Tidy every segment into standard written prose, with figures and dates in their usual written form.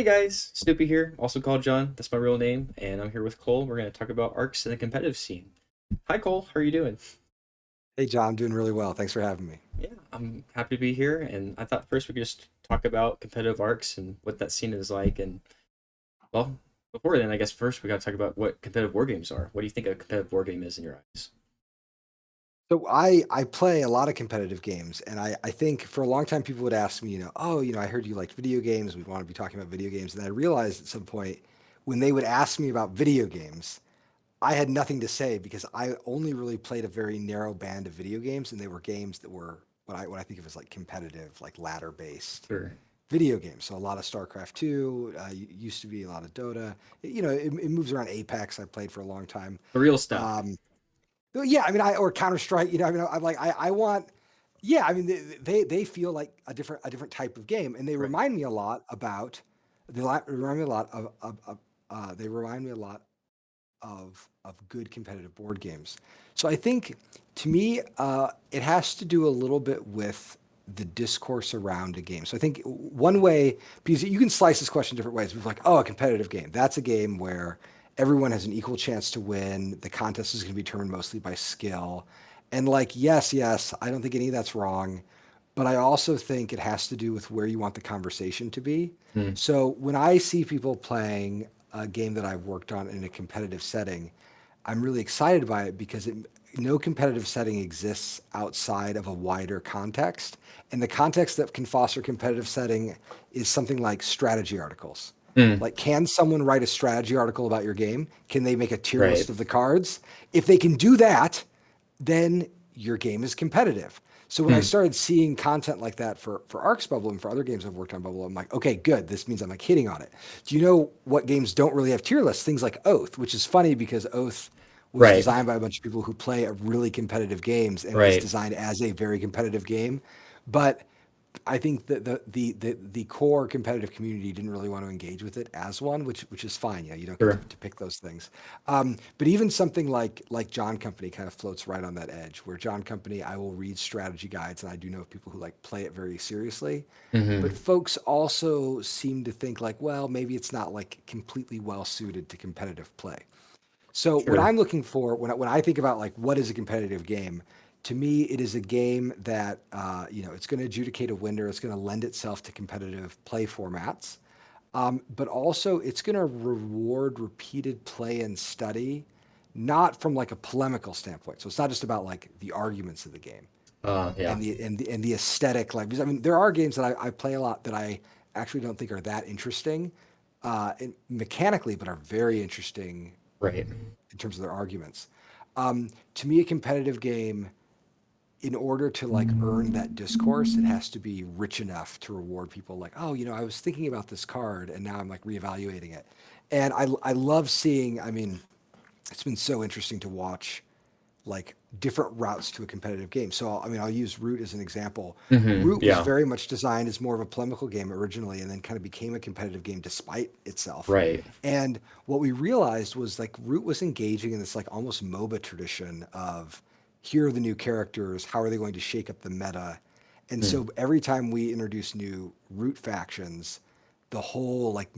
Hey guys, Snoopy here, also called John. That's my real name, and I'm here with Cole. We're going to talk about arcs in the competitive scene. Hi Cole, how are you doing? Hey, John, I'm doing really well. Thanks for having me. Yeah, I'm happy to be here, and I thought first we could just talk about competitive arcs and what that scene is like. And well, before then, I guess first we got to talk about what competitive war games are. What do you think a competitive war game is in your eyes? So I play a lot of competitive games, and I think for a long time people would ask me, oh, I heard you liked video games. We'd want to be talking about video games. And I realized at some point when they would ask me about video games, I had nothing to say because I only really played a very narrow band of video games, and they were games that were what I think of as like competitive, like ladder based Sure. video games. So a lot of StarCraft 2, used to be a lot of Dota. It moves around Apex. I played for a long time. The real stuff. Um, Well, yeah, I mean, or Counter Strike. I'm like, I want. Yeah, I mean, they feel like a different type of game, and they Right. remind me a lot about. Remind me a lot they remind me a lot of good competitive board games. So I think to me, it has to do a little bit with the discourse around a game. So I think one way, because you can slice this question different ways. It's like, oh, a competitive game. That's a game where everyone has an equal chance to win. The contest is going to be determined mostly by skill. And like, yes, I don't think any of that's wrong. But I also think it has to do with where you want the conversation to be. Mm, So when I see people playing a game that I've worked on in a competitive setting, I'm really excited by it because no competitive setting exists outside of a wider context. And the context that can foster competitive setting is something like strategy articles. mm, Like, can someone write a strategy article about your game? Can they make a tier right. list of the cards? If they can do that, then your game is competitive. So when I Mm, started seeing content like that for Arcs Bubble and for other games I've worked on Bubble, I'm like, okay, good. This means I'm like hitting on it. Do you know what games don't really have tier lists? Things like Oath, which is funny because Oath was right. designed by a bunch of people who play a really competitive games and was Right. designed as a very competitive game. But I think that the core competitive community didn't really want to engage with it as one, which is fine. Yeah, you don't get Sure. to pick those things. But even something like John Company kind of floats right on that edge. Where John Company, I will read strategy guides, and I do know people who like play it very seriously. But Hmm. folks also seem to think like, well, maybe it's not like completely well suited to competitive play. So what Sure. I'm looking for when I think about like what is a competitive game, to me it is a game that it's going to adjudicate a winner. It's going to lend itself to competitive play formats, but also it's going to reward repeated play and study, not from like a polemical standpoint. So it's not just about like the arguments of the game Yeah. and the aesthetic. Like, because I mean, there are games that I play a lot that I actually don't think are that interesting mechanically, but are very interesting Right. in terms of their arguments. To me, a competitive game, in order to like earn that discourse, it has to be rich enough to reward people. Like, oh, I was thinking about this card, and now I'm like reevaluating it. And I love seeing. I mean, it's been so interesting to watch like different routes to a competitive game. So I mean, I'll use Root as an example. Root was Yeah. very much designed as more of a polemical game originally, and then kind of became a competitive game despite itself. Right. And what we realized was like Root was engaging in this like almost MOBA tradition of here are the new characters, how are they going to shake up the meta? And Mm, so every time we introduce new Root factions, the whole like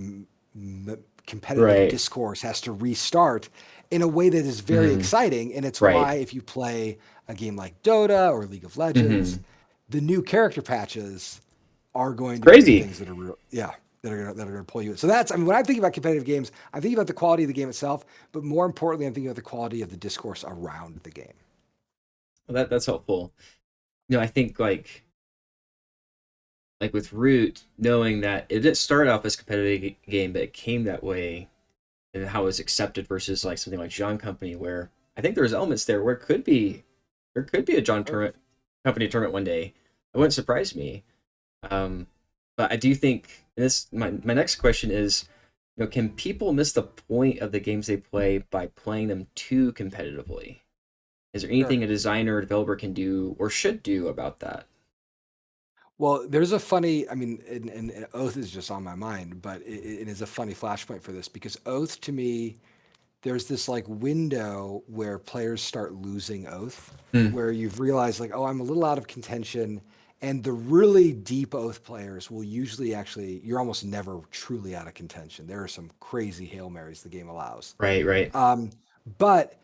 competitive right. discourse has to restart in a way that is very Hmm. exciting. And it's Right. why if you play a game like Dota or League of Legends, Hmm. the new character patches are It's going to be the crazy. things that are real, yeah, that are gonna pull you in. So that's, I mean, when I'm thinking about competitive games, I'm thinking about the quality of the game itself, but more importantly, I'm thinking about the quality of the discourse around the game. Well, that's helpful. I think like with Root, knowing that it didn't start off as a competitive game, but it came that way, and how it was accepted versus like something like John Company, where I think there's elements there where there could be a John Sure. tournament company tournament one day. It wouldn't surprise me. Um, but I do think this my next question is, can people miss the point of the games they play by playing them too competitively? Is there Sure. anything a designer or developer can do or should do about that? Well, there's a funny, I mean, and Oath is just on my mind, but it is a funny flashpoint for this because Oath to me, there's this like window where players start losing Oath, Mm, where you've realized like, oh, I'm a little out of contention. And the really deep Oath players will usually actually, you're almost never truly out of contention. There are some crazy Hail Marys the game allows. Right, right. Um, but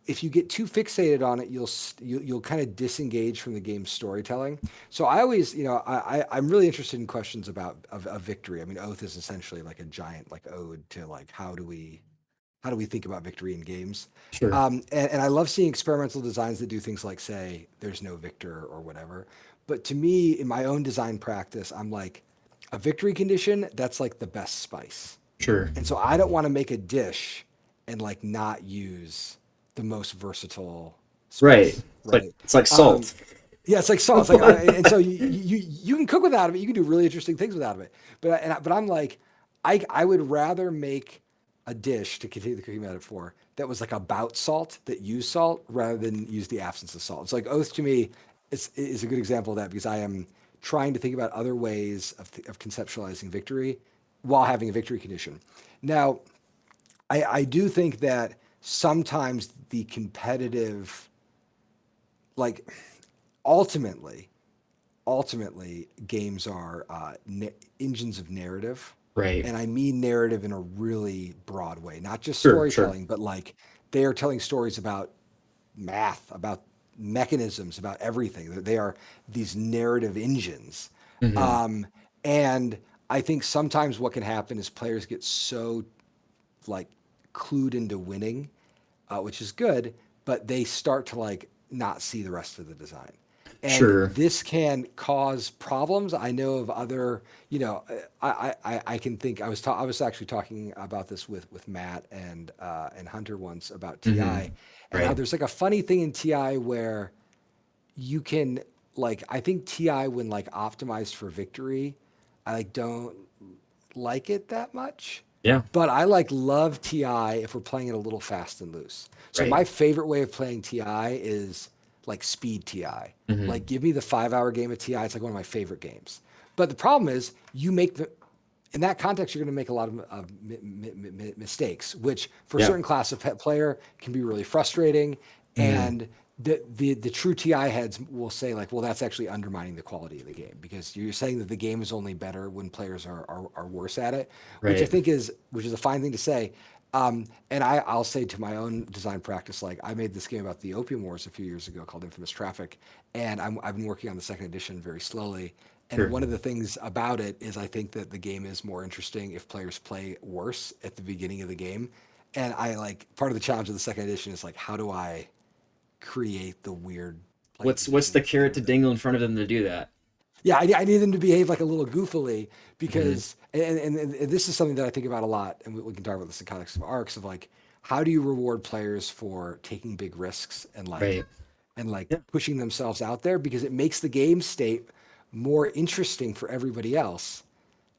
if you get too fixated on it, you'll kind of disengage from the game's storytelling. So I always, I'm really interested in questions about of victory. I mean, Oath is essentially like a giant like ode to like how do we think about victory in games? Sure. And I love seeing experimental designs that do things like say there's no victor or whatever. But to me, in my own design practice, I'm like a victory condition. That's like the best spice. Sure. And so I don't want to make a dish and like not use the most versatile Right. spice, It's like right? it's like Um, salt. yeah, it's like salt. It's like, and so you can cook without it. You can do really interesting things without it. But I'm like, I would rather make a dish to continue the cooking metaphor that was like about salt that used salt rather than use the absence of salt. It's like Oath to me is a good example of that because I am trying to think about other ways of conceptualizing victory while having a victory condition. Now, I do think that sometimes the competitive, like ultimately, ultimately games are engines of narrative, Right. and I mean narrative in a really broad way, not just Sure, sure. storytelling, but like they are telling stories about math, about mechanisms, about everything. They are these narrative engines. Hmm. um, and I think sometimes what can happen is players get so like clued into winning, which is good, but they start to like not see the rest of the design. And Sure. this can cause problems. I know of other, I can think I was actually talking about this with Matt and Hunter once about Hmm. TI and how Right. there's like a funny thing in TI where you can like I think TI when like optimized for victory, I like don't like it that much. Yeah. But I like love TI if we're playing it a little fast and loose. So Right. my favorite way of playing TI is like speed TI. Hmm. Like give me the 5 hour game of TI. It's like one of my favorite games. But the problem is you make the in that context, you're going to make a lot of mistakes, which for a Yeah. certain class of pet player can be really frustrating. Hmm. And the true TI heads will say like, well, that's actually undermining the quality of the game because you're saying that the game is only better when players are worse at it, which I Right. think which is a fine thing to say. And I'll say to my own design practice, like I made this game about the Opium Wars a few years ago called Infamous Traffic, and I've been working on the second edition very slowly. And Sure. one of the things about it is I think that the game is more interesting if players play worse at the beginning of the game. And I like part of the challenge of the second edition is like, how do I create the weird play What's the positions carrot so to that dangle in front of them to do that? yeah, I need them to behave like a little goofily Hmm. because, and this is something that I think about a lot, and we can talk about this in context of arcs of like, how do you reward players for taking big risks Right. and like Yeah. pushing themselves out there because it makes the game state more interesting for everybody else.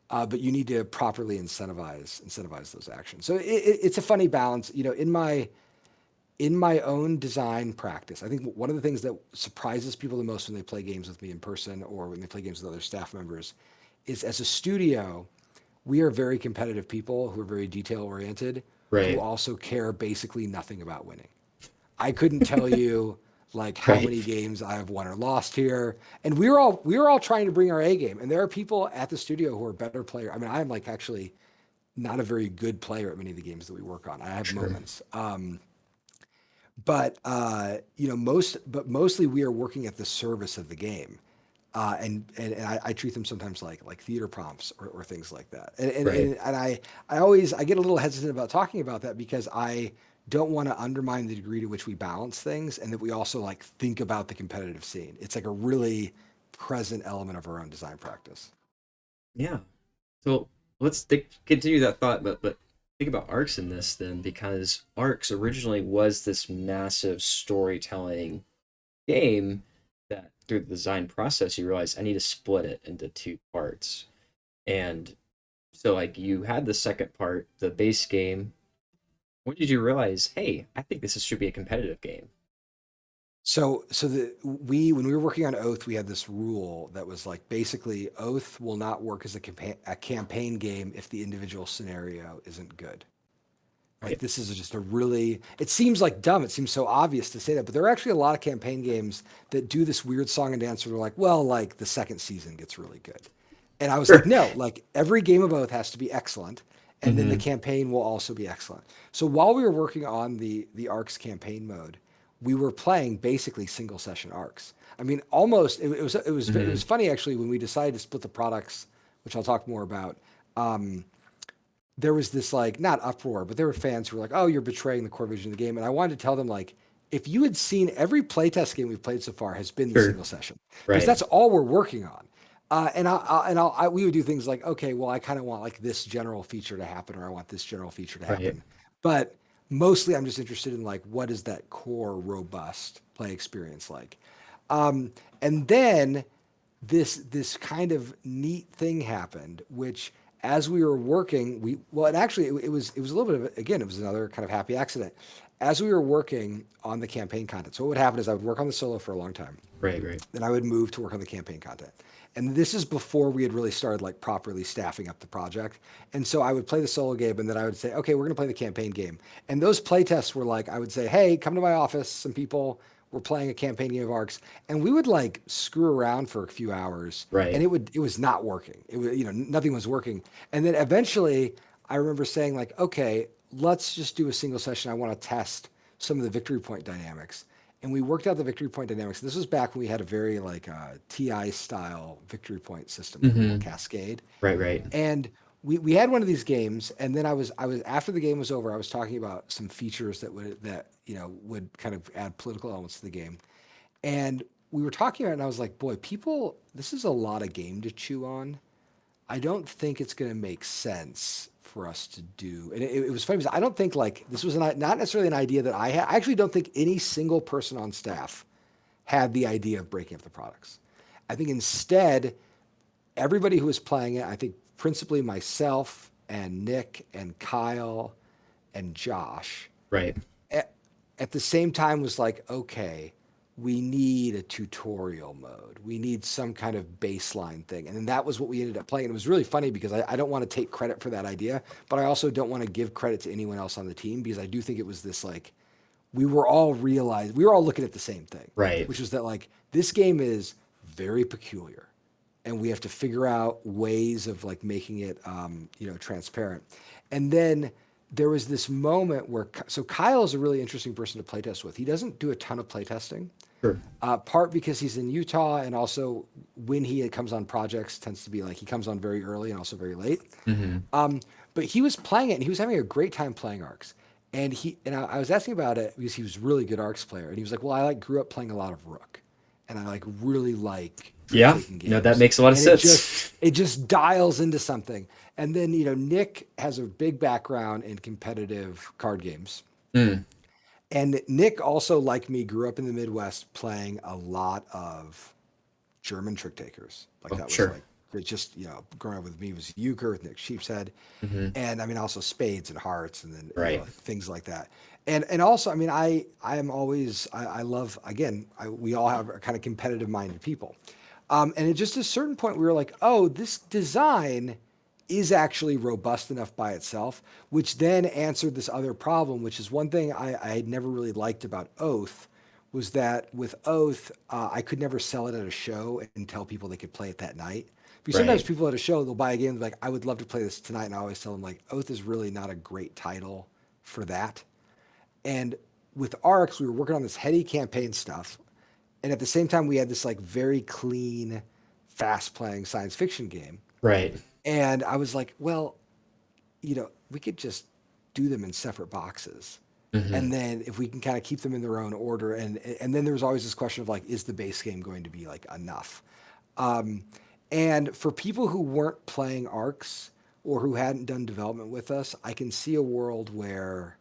But you need to properly incentivize those actions. So it's a funny balance, in my own design practice, I think one of the things that surprises people the most when they play games with me in person or when they play games with other staff members is as a studio, we are very competitive people who are very detail oriented, who Right. also care basically nothing about winning. I couldn't tell you like how Right. many games I have won or lost here. And we were all trying to bring our A game. And there are people at the studio who are better player. I mean, I am like actually not a very good player at many of the games that we work on. I have Sure. moments. But mostly we are working at the service of the game, and I treat them sometimes like theater prompts or things like that. Right. I get a little hesitant about talking about that because I don't want to undermine the degree to which we balance things and that we also like think about the competitive scene. It's like a really present element of our own design practice. Yeah. So continue that thought, but think about arcs in this then, because arcs originally was this massive storytelling game that through the design process you realize I need to split it into two parts. And so like you had the second part, the base game. When did you realize, hey, I think should be a competitive game? When we were working on Oath, we had this rule that was like basically Oath will not work as a campaign game if the individual scenario isn't good. Like Right. this is just a really, it seems like dumb. It seems so obvious to say that, but there are actually a lot of campaign games that do this weird song and dance where they're like, well, like the second season gets really good. And I was like, Sure. no, like every game of Oath has to be excellent. And then the Hmm. campaign will also be excellent. So while we were working on the ARCs campaign mode, we were playing basically single session ARCs. I mean, almost it Hmm. was funny actually when we decided to split the products, which I'll talk more about. There was this like not uproar, but there were fans who were like, "Oh, you're betraying the core vision of the game." And I wanted to tell them like, if you had seen every playtest game we've played so far has been the Sure. single session because Right. that's all we're working on. We would do things like, okay, well, I kind of want like this general feature to happen, or I want this general feature to Right. happen. But mostly, I'm just interested in like, what is that core robust play experience like? And then this kind of neat thing happened, which as we were working, we well, and actually it was a little bit of again, it was another kind of happy accident. As we were working on the campaign content, so what would happen is I would work on the solo for a long time, Right. Right. then I would move to work on the campaign content. And this is before we had really started like properly staffing up the project. And so I would play the solo game and then I would say, okay, we're going to play the campaign game. And those play tests were like, I would say, hey, come to my office. Some people were playing a campaign game of ARCs. And we would like screw around for a few hours and Right. it was not working. It was, nothing was working. And then eventually I remember saying like, okay, let's just do a single session. I want to test some of the victory point dynamics, and we worked out the victory point dynamics. This was back when we had a very like TI style victory point system with a little Hmm. cascade, Right. Right. and we had one of these games, and then I was after the game was over, I was talking about some features that would kind of add political elements to the game, and we were talking about it, and I was like, boy, people, this is a lot of game to chew on. I don't think it's going to make sense for us to do. And it was funny because I don't think like this was not necessarily an idea that I had. I actually don't think any single person on staff had the idea of breaking up the products. I think instead, everybody who was playing it, I think principally myself and Nick and Kyle and Josh, Right. at, at the same time was like, okay, we need a tutorial mode. We need some kind of baseline thing. And then that was what we ended up playing. And it was really funny because I don't want to take credit for that idea, but I also don't want to give credit to anyone else on the team because I do think it was this like, we were all looking at the same thing, Right. which was that like, this game is very peculiar and we have to figure out ways of like making it transparent. And then there was this moment where so Kyle is a really interesting person to playtest with. He doesn't do a ton of playtesting, Sure. part because he's in Utah, and also when he comes on projects tends to be like he comes on very early and also very late. Hmm. Um, but he was playing it and he was having a great time playing arcs. I was asking about it because he was a really good arcs player, and he was like, "Well, I like grew up playing a lot of Rook, and I like really like trick Yeah. taking No, that games, makes a lot of and sense. it just dials into something." And then Nick has a big background in competitive card games, Mm. and Nick also like me grew up in the Midwest playing a lot of German trick takers. Like Oh, that was sure. like it just growing up with me was euchre with Nick Sheepshead, Hmm. and I mean also spades and hearts, and then Right. like things like that. And also I mean I am always I love again we all have a kind of competitive minded people, and at just a certain point we were like, oh, this design is actually robust enough by itself, which then answered this other problem, which is one thing I had never really liked about Oath, was that with Oath, I could never sell it at a show and tell people they could play it that night. Because sometimes Right. people at a show, they'll buy a game, they're like, I would love to play this tonight. And I always tell them, like, Oath is really not a great title for that. And with ARCs, we were working on this heady campaign stuff. And at the same time, we had this like very clean, fast playing science fiction game. Right. And I was like, well, we could just do them in separate boxes. Hmm. And then if we can kind of keep them in their own order, and then there was always this question of like, is the base game going to be like enough? Um, and for people who weren't playing arcs or who hadn't done development with us, I can see a world where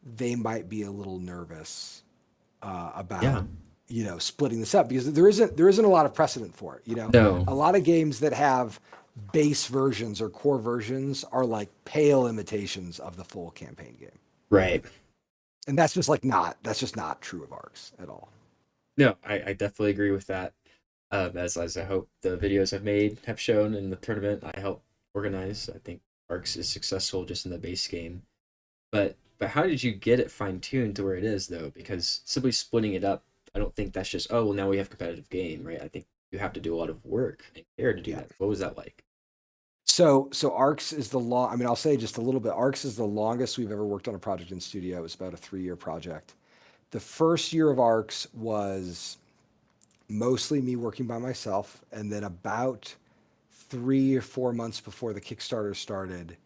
they might be a little nervous Yeah. about splitting this up because there isn't a lot of precedent for it. No. A lot of games that have base versions or core versions are like pale imitations of the full campaign game, Right. and that's just not true of arcs at all. No, I definitely agree with that. As I hope the videos I've made have shown in the tournament I help organize. I think Arcs is successful just in the base game. But how did you get it fine tuned to where it is though? Because simply splitting it up, I don't think that's just, oh well, now we have competitive game, right? I think you have to do a lot of work and care to do Yeah. that. What was that like? So Arcs is the long. I mean, I'll say just a little bit. Arcs is the longest we've ever worked on a project in studio. It was about a 3-year project. The first year of Arcs was mostly me working by myself, and then about 3 or 4 months before the Kickstarter started.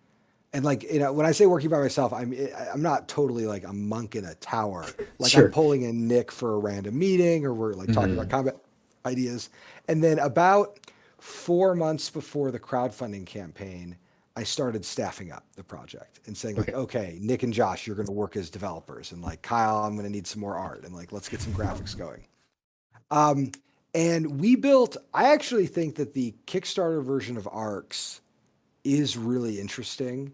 And like, when I say working by myself, I'm not totally like a monk in a tower. Like I'm Sure. pulling in Nick for a random meeting, or we're like talking about Hmm. combat ideas. And then about 4 months before the crowdfunding campaign, I started staffing up the project and saying like, Okay. okay, Nick and Josh, you're going to work as developers, and like Kyle, I'm going to need some more art, and like let's get some graphics going. Um, and we built. I actually think that the Kickstarter version of Arcs is really interesting.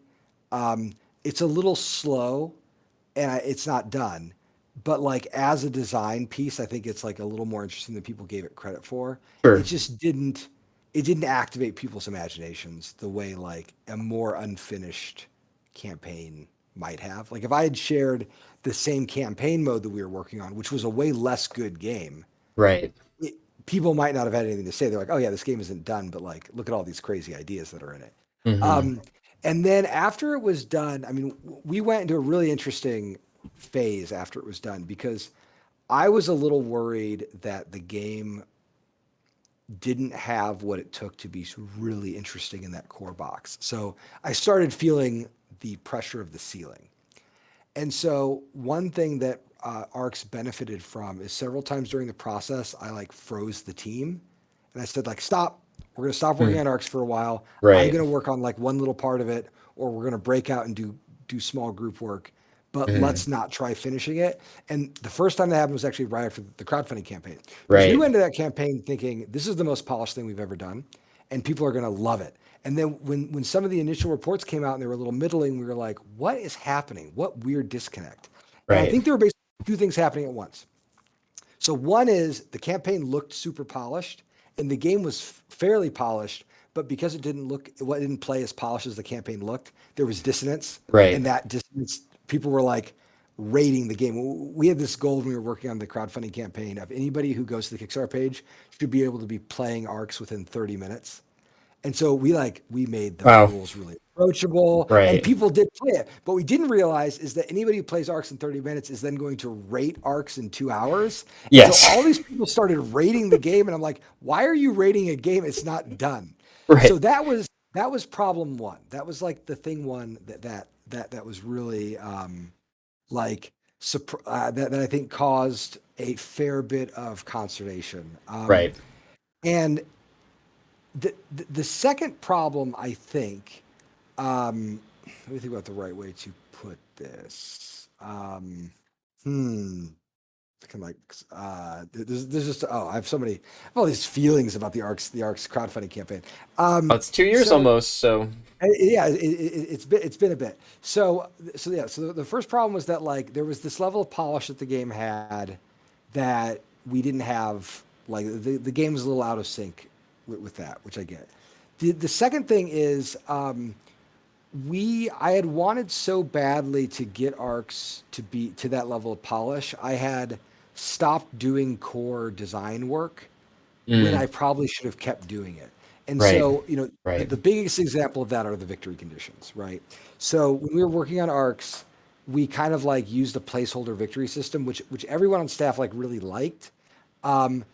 Um, it's a little slow, and it's not done. But like as a design piece, I think it's like a little more interesting than people gave it credit for. It Sure. just didn't. It didn't activate people's imaginations the way like a more unfinished campaign might have. Like if I had shared the same campaign mode that we were working on, which was a way less good game, Right. it, people might not have had anything to say. They're like, "Oh yeah, this game isn't done," but like, look at all these crazy ideas that are in it. Hmm. Um, and then after it was done, I mean, we went into a really interesting phase after it was done because I was a little worried that the game didn't have what it took to be really interesting in that core box. So I started feeling the pressure of the ceiling. And so one thing that ARCS benefited from is several times during the process, I like froze the team and I said like, stop, we're going to stop working on ARCS for a while. I'm Right. going to work on like one little part of it, or we're going to break out and do small group work, but Hmm. let's not try finishing it. And the first time that happened was actually right after the crowdfunding campaign, because we Right. went into that campaign thinking this is the most polished thing we've ever done and people are going to love it. And then when some of the initial reports came out and they were a little middling, we were like, what is happening? What weird disconnect? And I Right. think there were basically two things happening at once. So one is the campaign looked super polished and the game was fairly polished, but because it didn't play as polished as the campaign looked, there was dissonance. Right. And that dissonance, people were like rating the game. We had this goal when we were working on the crowdfunding campaign of anybody who goes to the Kickstarter page should be able to be playing ARCs within 30 minutes. And so we made the Wow. rules really approachable, and Right. people did play it. What we didn't realize is that anybody who plays arcs in 30 minutes is then going to rate arcs in 2 hours. And so Yes. all these people started rating the game, and I'm like, why are you rating a game? It's not done. So Right. that was problem one. That was like the thing one that was really like that I think caused a fair bit of consternation. Right. And the second problem, I think, let me think about the right way to put this. Hmm. I can like there's just I have I have all these feelings about the arcs crowdfunding campaign. Oh, it's 2 years So almost. So yeah, it's been a bit. So yeah, so the first problem was that like there was this level of polish that the game had that we didn't have. Like the game was a little out of sync with that, which I get. The second thing is I had wanted so badly to get arcs to be to that level of polish. I had stopped doing core design work when mm, I probably should have kept doing it. And right. so, Right. the biggest example of that are the victory conditions, right? So when we were working on arcs, we kind of like used a placeholder victory system, which everyone on staff like really liked. Um,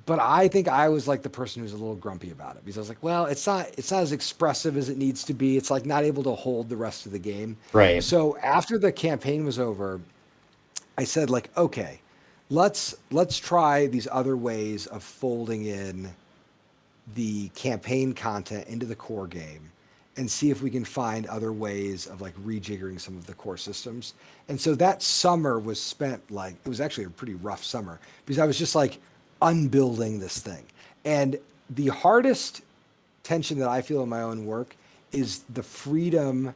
but I think I was like the person who's a little grumpy about it because I was like, well, it's not as expressive as it needs to be. It's like not able to hold the rest of the game. Right. So after the campaign was over, I said like, okay, let's try these other ways of folding in the campaign content into the core game and see if we can find other ways of like rejiggering some of the core systems. And so that summer was spent like it was actually a pretty rough summer because I was just like unbuilding this thing. And the hardest tension that I feel in my own work is the freedom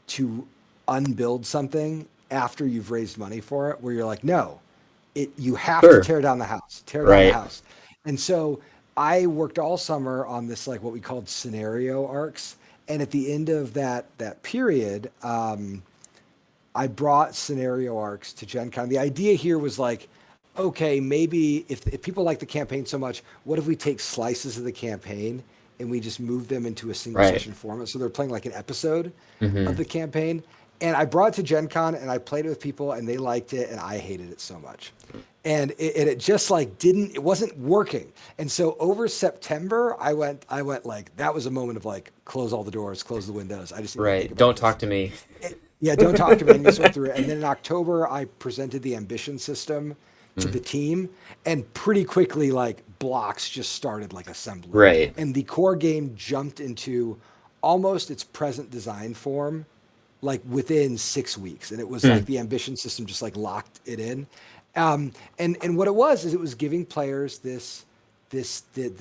to unbuild something after you've raised money for it, where you're like, no, you have to Sure. tear down the Right. house. And so I worked all summer on this like what we called scenario arcs. And at the end of that period, I brought scenario arcs to Gen Con. The idea here was like, okay, maybe if people like the campaign so much, what if we take slices of the campaign and we just move them into a single Right. session format? So they're playing like an episode of Mm-hmm. the campaign. And I brought it to Gen Con and I played it with people and they liked it and I hated it so much. And it just like it wasn't working. And so over September, I went like, that was a moment of like, close all the doors, close the windows. I just need to think Right. about Don't this. talk to me. Yeah, don't talk to me. I need to sort through it. And then in October, I presented the ambition system to Mm. the team, and pretty quickly, like blocks just started like assembling, Right. and the core game jumped into almost its present design form, like within 6 weeks. And it was like Mm. the ambition system just like locked it in. And what it was is it was giving players this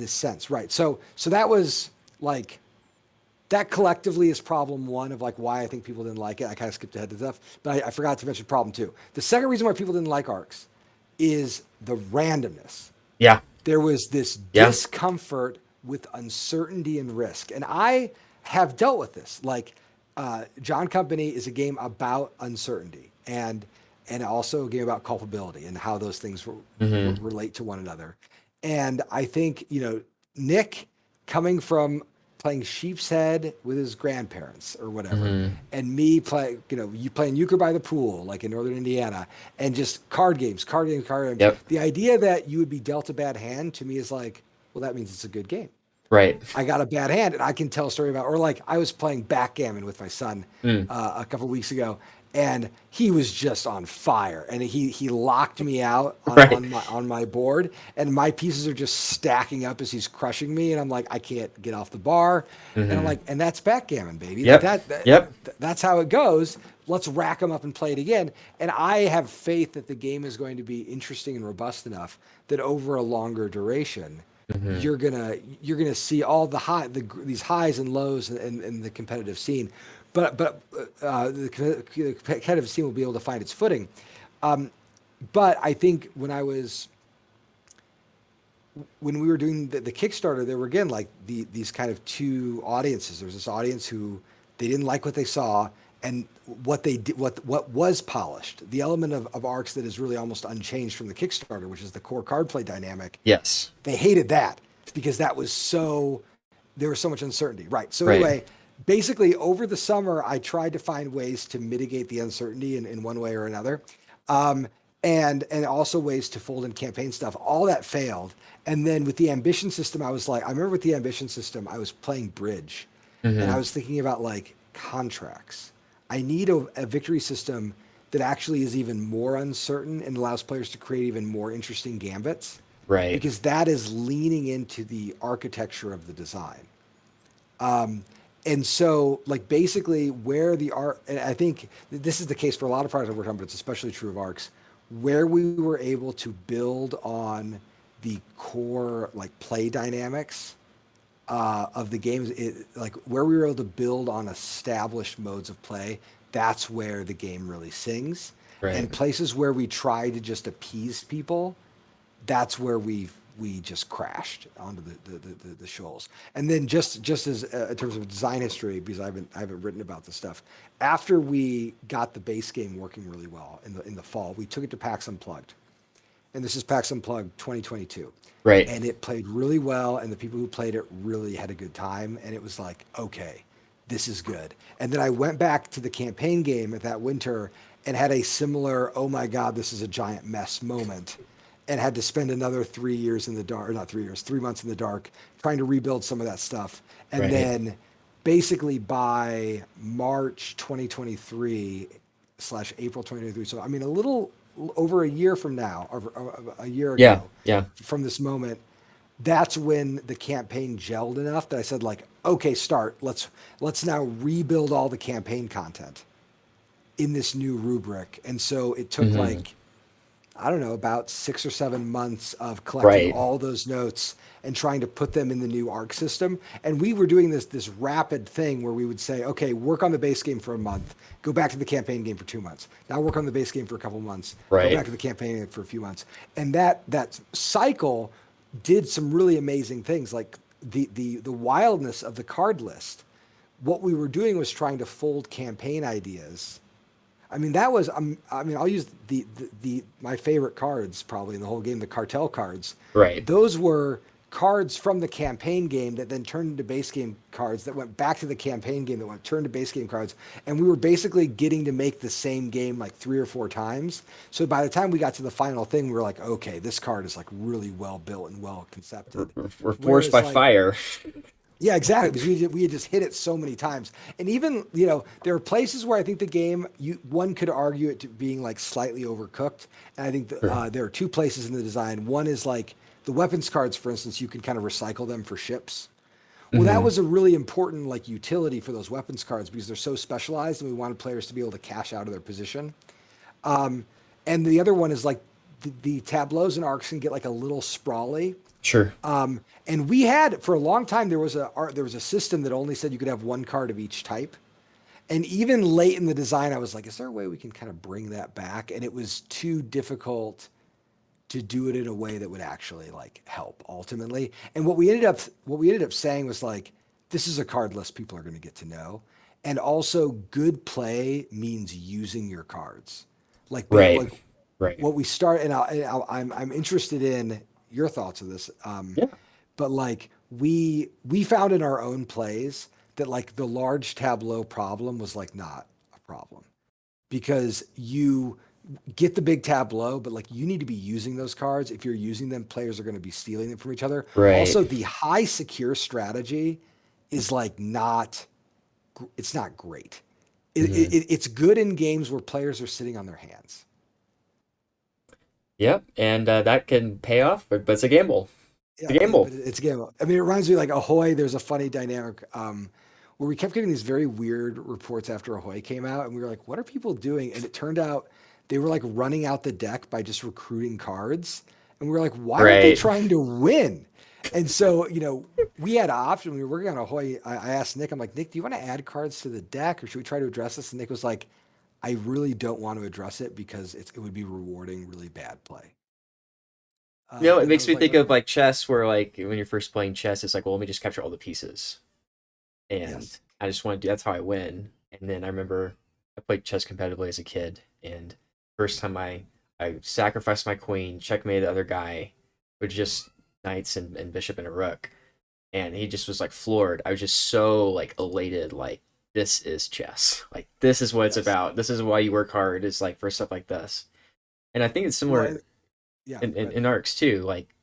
sense, right? So that was like that collectively is problem one of like why I think people didn't like it. I kind of skipped ahead to stuff, but I forgot to mention problem two. The second reason why people didn't like arcs is the randomness. Yeah. There was this Yeah. discomfort with uncertainty and risk, and I have dealt with this. Like John Company is a game about uncertainty and also a game about culpability and how those things Mm-hmm. relate to one another. And I think Nick coming from playing sheep's head with his grandparents or whatever, Mm-hmm. and me play, you playing euchre by the pool, like in northern Indiana, and just card games, card games, card games. Yep. The idea that you would be dealt a bad hand to me is like, well, that means it's a good game. Right. I got a bad hand and I can tell a story about, or like I was playing backgammon with my son Mm. a couple of weeks ago, and he was just on fire, and he locked me out on, Right. on my board, and my pieces are just stacking up as he's crushing me, and I'm like, I can't get off the bar, and I'm Mm-hmm. like, and that's backgammon, baby, like Yep. Yep. that's how it goes. Let's rack them up and play it again. And I have faith that the game is going to be interesting and robust enough that over a longer duration, Mm-hmm. you're gonna see all these highs and lows in the competitive scene, but the competitive scene will be able to find its footing. But I think when we were doing the Kickstarter, there were again like these kind of two audiences. There was this audience who they didn't like what they saw and what they did, what was polished. The element of arcs that is really almost unchanged from the Kickstarter, which is the core card play dynamic. Yes. They hated that because there was so much uncertainty. Right. So Right. anyway, basically over the summer, I tried to find ways to mitigate the uncertainty in one way or another. And also ways to fold in campaign stuff. All that failed. And then with the ambition system, I was like, I remember with the ambition system, I was playing bridge and I Mm-hmm. was thinking about like contracts. I need a victory system that actually is even more uncertain and allows players to create even more interesting gambits Right. because that is leaning into the architecture of the design. And so, like, basically, where the art, and I think this is the case for a lot of products I've worked on, but it's especially true of ARCs, where we were able to build on the core, like, play dynamics of the games, like, where we were able to build on established modes of play, that's where the game really sings. Right. And places where we try to just appease people, that's where we just crashed onto the shoals. And then just as in terms of design history, because I haven't written about this stuff. After we got the base game working really well in the fall, we took it to PAX Unplugged, and this is PAX Unplugged 2022, Right. and it played really well, and the people who played it really had a good time, and it was like, okay, this is good. And then I went back to the campaign game at that winter and had a similar, oh my God, this is a giant mess moment, and had to spend another 3 years in the dark, or not 3 years, 3 months in the dark, trying to rebuild some of that stuff. And Right. then basically by March 2023 slash April 2023, so I mean, a little over a year from now, or a year Yeah. ago Yeah. from this moment, that's when the campaign gelled enough that I said like, okay, let's now rebuild all the campaign content in this new rubric. And so it took Mm-hmm. like, I don't know, about 6 or 7 months of collecting Right. all those notes and trying to put them in the new ARC system. And we were doing this rapid thing where we would say, okay, work on the base game for a month, go back to the campaign game for 2 months. Now work on the base game for a couple months, go Right. back to the campaign game for a few months. And that cycle did some really amazing things, like the wildness of the card list what we were doing was trying to fold campaign ideas. I mean, that was, I mean, I'll use my favorite cards probably in the whole game, the cartel cards. Right. Those were cards from the campaign game that then turned into base game cards that went back to the campaign game that went turned to base game cards. And we were basically getting to make the same game like 3 or 4 times. So by the time we got to the final thing, we were like, okay, this card is like really well built and well concepted. We're forced Whereas by like fire. yeah, exactly. Because we had just hit it so many times, and even there are places where I think the game one could argue it to being like slightly overcooked, and I think Sure. there are two places in the design. One is like the weapons cards, for instance, you can kind of recycle them for ships. Well, that Hmm. was a really important like utility for those weapons cards because they're so specialized, and we wanted players to be able to cash out of their position. And the other one is like the tableaus and arcs can get like a little sprawly. Sure. And we had for a long time there was a system that only said you could have one card of each type. And even late in the design, I was like, is there a way we can kind of bring that back? And it was too difficult to do it in a way that would actually like help ultimately. And what we ended up saying was like, this is a card list people are going to get to know. And also good play means using your cards. Like Right. like Right. what we start I'm interested in your thoughts of this. Yeah. But like we found in our own plays that like the large tableau problem was like not a problem because you get the big tableau, but like you need to be using those cards. If you're using them, players are going to be stealing them from each other. Right. Also, the high secure strategy is like not it's not great. Hmm. It's good in games where players are sitting on their hands. Yep. And that can pay off, but it's a gamble. It's Yeah, a but gamble. it's a game. I mean, it reminds me like Ahoy. There's a funny dynamic where we kept getting these very weird reports after Ahoy came out, and we were like, "What are people doing?" And it turned out they were like running out the deck by just recruiting cards, and we were like, "Why aren't they Right. trying to win?" And so, we had an option. We were working on Ahoy. I asked Nick, I'm like, Nick, do you want to add cards to the deck, or should we try to address this? And Nick was like, I really don't want to address it because it would be rewarding really bad play. It And I makes was me like, think of okay, like chess, where like when you're first playing chess, it's like, well, let me just capture all the pieces, and yes. I just want to do. That's how I win. And then I remember I played chess competitively as a kid, and first time I sacrificed my queen, checkmated the other guy with just knights and bishop and a rook, and he just was like floored. I was just so like elated, like this is chess, like this is what it's Yes. about. This is why you work hard. Is like for stuff like this, and I think it's Well, similar yeah, in, good. in arcs too. Like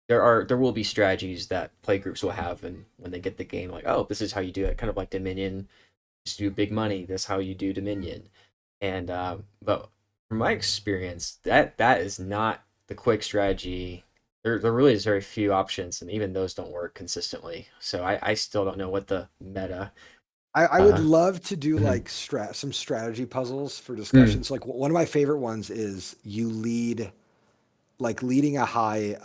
there will be strategies that play groups will have, and when they get the game, like oh, this is how you do it, kind of like Dominion. Just do big money. That's how you do Dominion. And but from my experience, that is not the quick strategy. There really is very few options, and even those don't work consistently. So I still don't know what the meta. I would Uh, love to do mhm. like some strategy puzzles for Mm, discussions. Like one of my favorite ones is you leading a high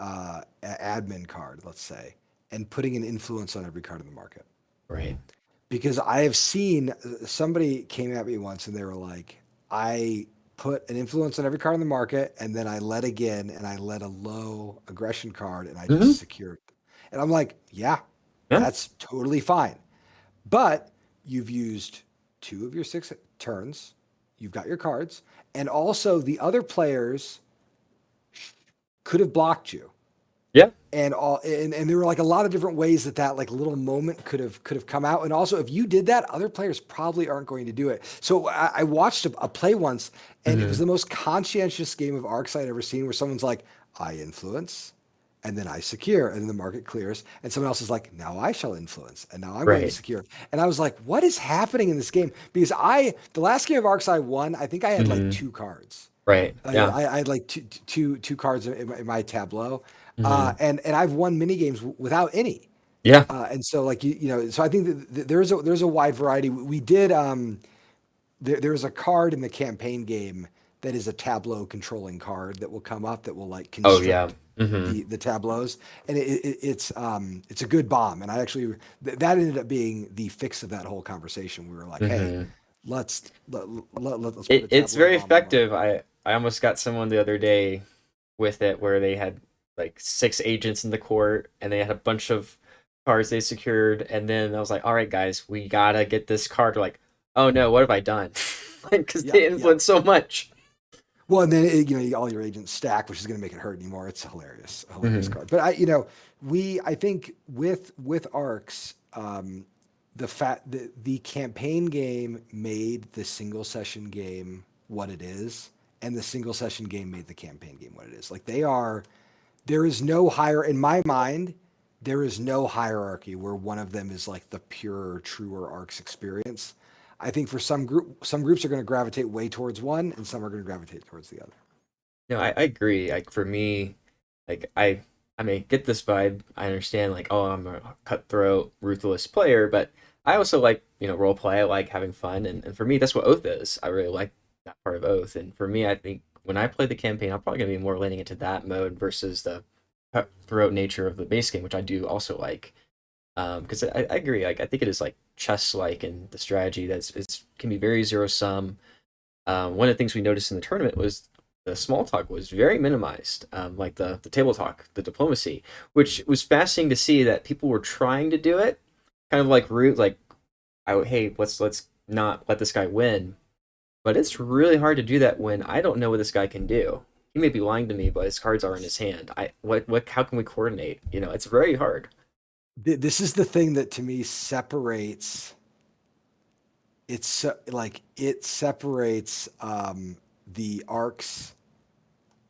admin card, let's say, and putting an influence on every card in the market. right. Because I have seen somebody came at me once and they were like, I put an influence on every card in the market and then I led again and I led a low aggression card and I Hmm. just secured. And I'm like, yeah, Yeah. that's totally fine. But you've used 2 of your 6 turns. You've got your cards, and also the other players could have blocked you. Yeah. And there were like a lot of different ways that like little moment could have come out. And also, if you did that, other players probably aren't going to do it. So I watched a play once, and it was Hmm. the most conscientious game of arcs I'd ever seen, where someone's like, "I influence." And then I secure, and then the market clears, and someone else is like, "Now I shall influence, and now I'm going to Right. secure." And I was like, "What is happening in this game?" Because the last game of arcs I won, I think I had like Hmm. 2 cards. Right. Yeah. I had like two cards in my tableau, Hmm. and I've won mini games without any. Yeah. And so like so I think that there's a wide variety. We did there's a card in the campaign game that is a tableau controlling card that will come up that will like Oh yeah. constrict Hmm. the tableaus, and it's a good bomb. And I actually that ended up being the fix of that whole conversation. We were like, hey, Hmm. let's put a It's tableau very bomb in the market. effective. I almost got someone the other day with it where they had like 6 agents in the court and they had a bunch of cards they secured, and then I was like, all right, guys, we gotta get this card. They're like, oh no, what have I done? Like, because Yep, they yep. influence so much. Well, and then all your agents stack, which is going to make it hurt anymore. It's hilarious, a hilarious Hmm. card. But I think with arcs, the campaign game made the single session game what it is, and the single session game made the campaign game what it is. Like they are, there is no higher in my mind. There is no hierarchy where one of them is like the purer, truer arcs experience. I think for some groups are going to gravitate way towards one, and some are going to gravitate towards the other. No, I agree. Like for me, like I may get this vibe. I understand like, oh, I'm a cutthroat, ruthless player, but I also like, role play. I like having fun, and for me, that's what Oath is. I really like that part of Oath, and for me, I think when I play the campaign, I'm probably gonna be more leaning into that mode versus the cutthroat nature of the base game, which I do also like. Because I agree. Like I think it is like chess-like, and the strategy it's can be very zero sum. One of the things we noticed in the tournament was the small talk was very minimized, like the table talk, the diplomacy, which was fascinating to see that people were trying to do it, kind of like root, like, hey, let's not let this guy win. But it's really hard to do that when I don't know what this guy can do. He may be lying to me, but his cards are in his hand. What how can we coordinate? It's very hard. This is the thing that to me separates. It separates the arcs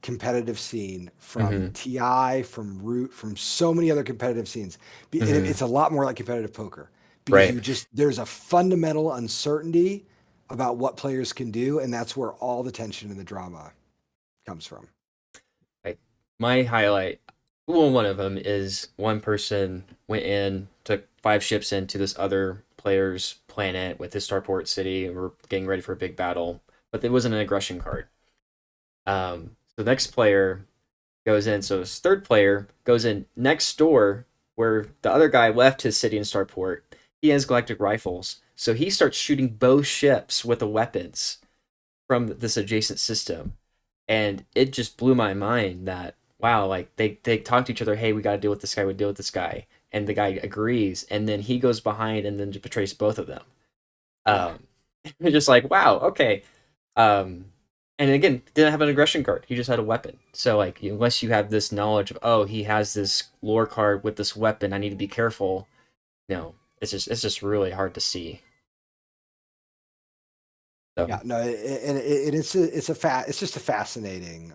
competitive scene from Hmm. TI, from Root, from so many other competitive scenes. Hmm. It's a lot more like competitive poker because Right. there's a fundamental uncertainty about what players can do, and that's where all the tension and the drama comes from. Like my highlight, well, one of them is one person went in, took 5 ships into this other player's planet with his starport city, and we're getting ready for a big battle. But it wasn't an aggression card. So the next player goes in. So his third player goes in next door where the other guy left his city and starport. He has galactic rifles, so he starts shooting both ships with the weapons from this adjacent system, and it just blew my mind that wow, like they talk to each other, hey, we got to deal with this guy, we deal with this guy, and the guy agrees, and then he goes behind and then betrays both of them. Yeah. um it's just like wow, okay. um and again, didn't have an aggression card, he just had a weapon. So like unless you have this knowledge of, oh, he has this lore card with this weapon, I need to be careful. No, it's just really hard to see. So Yeah, no, it's just a fascinating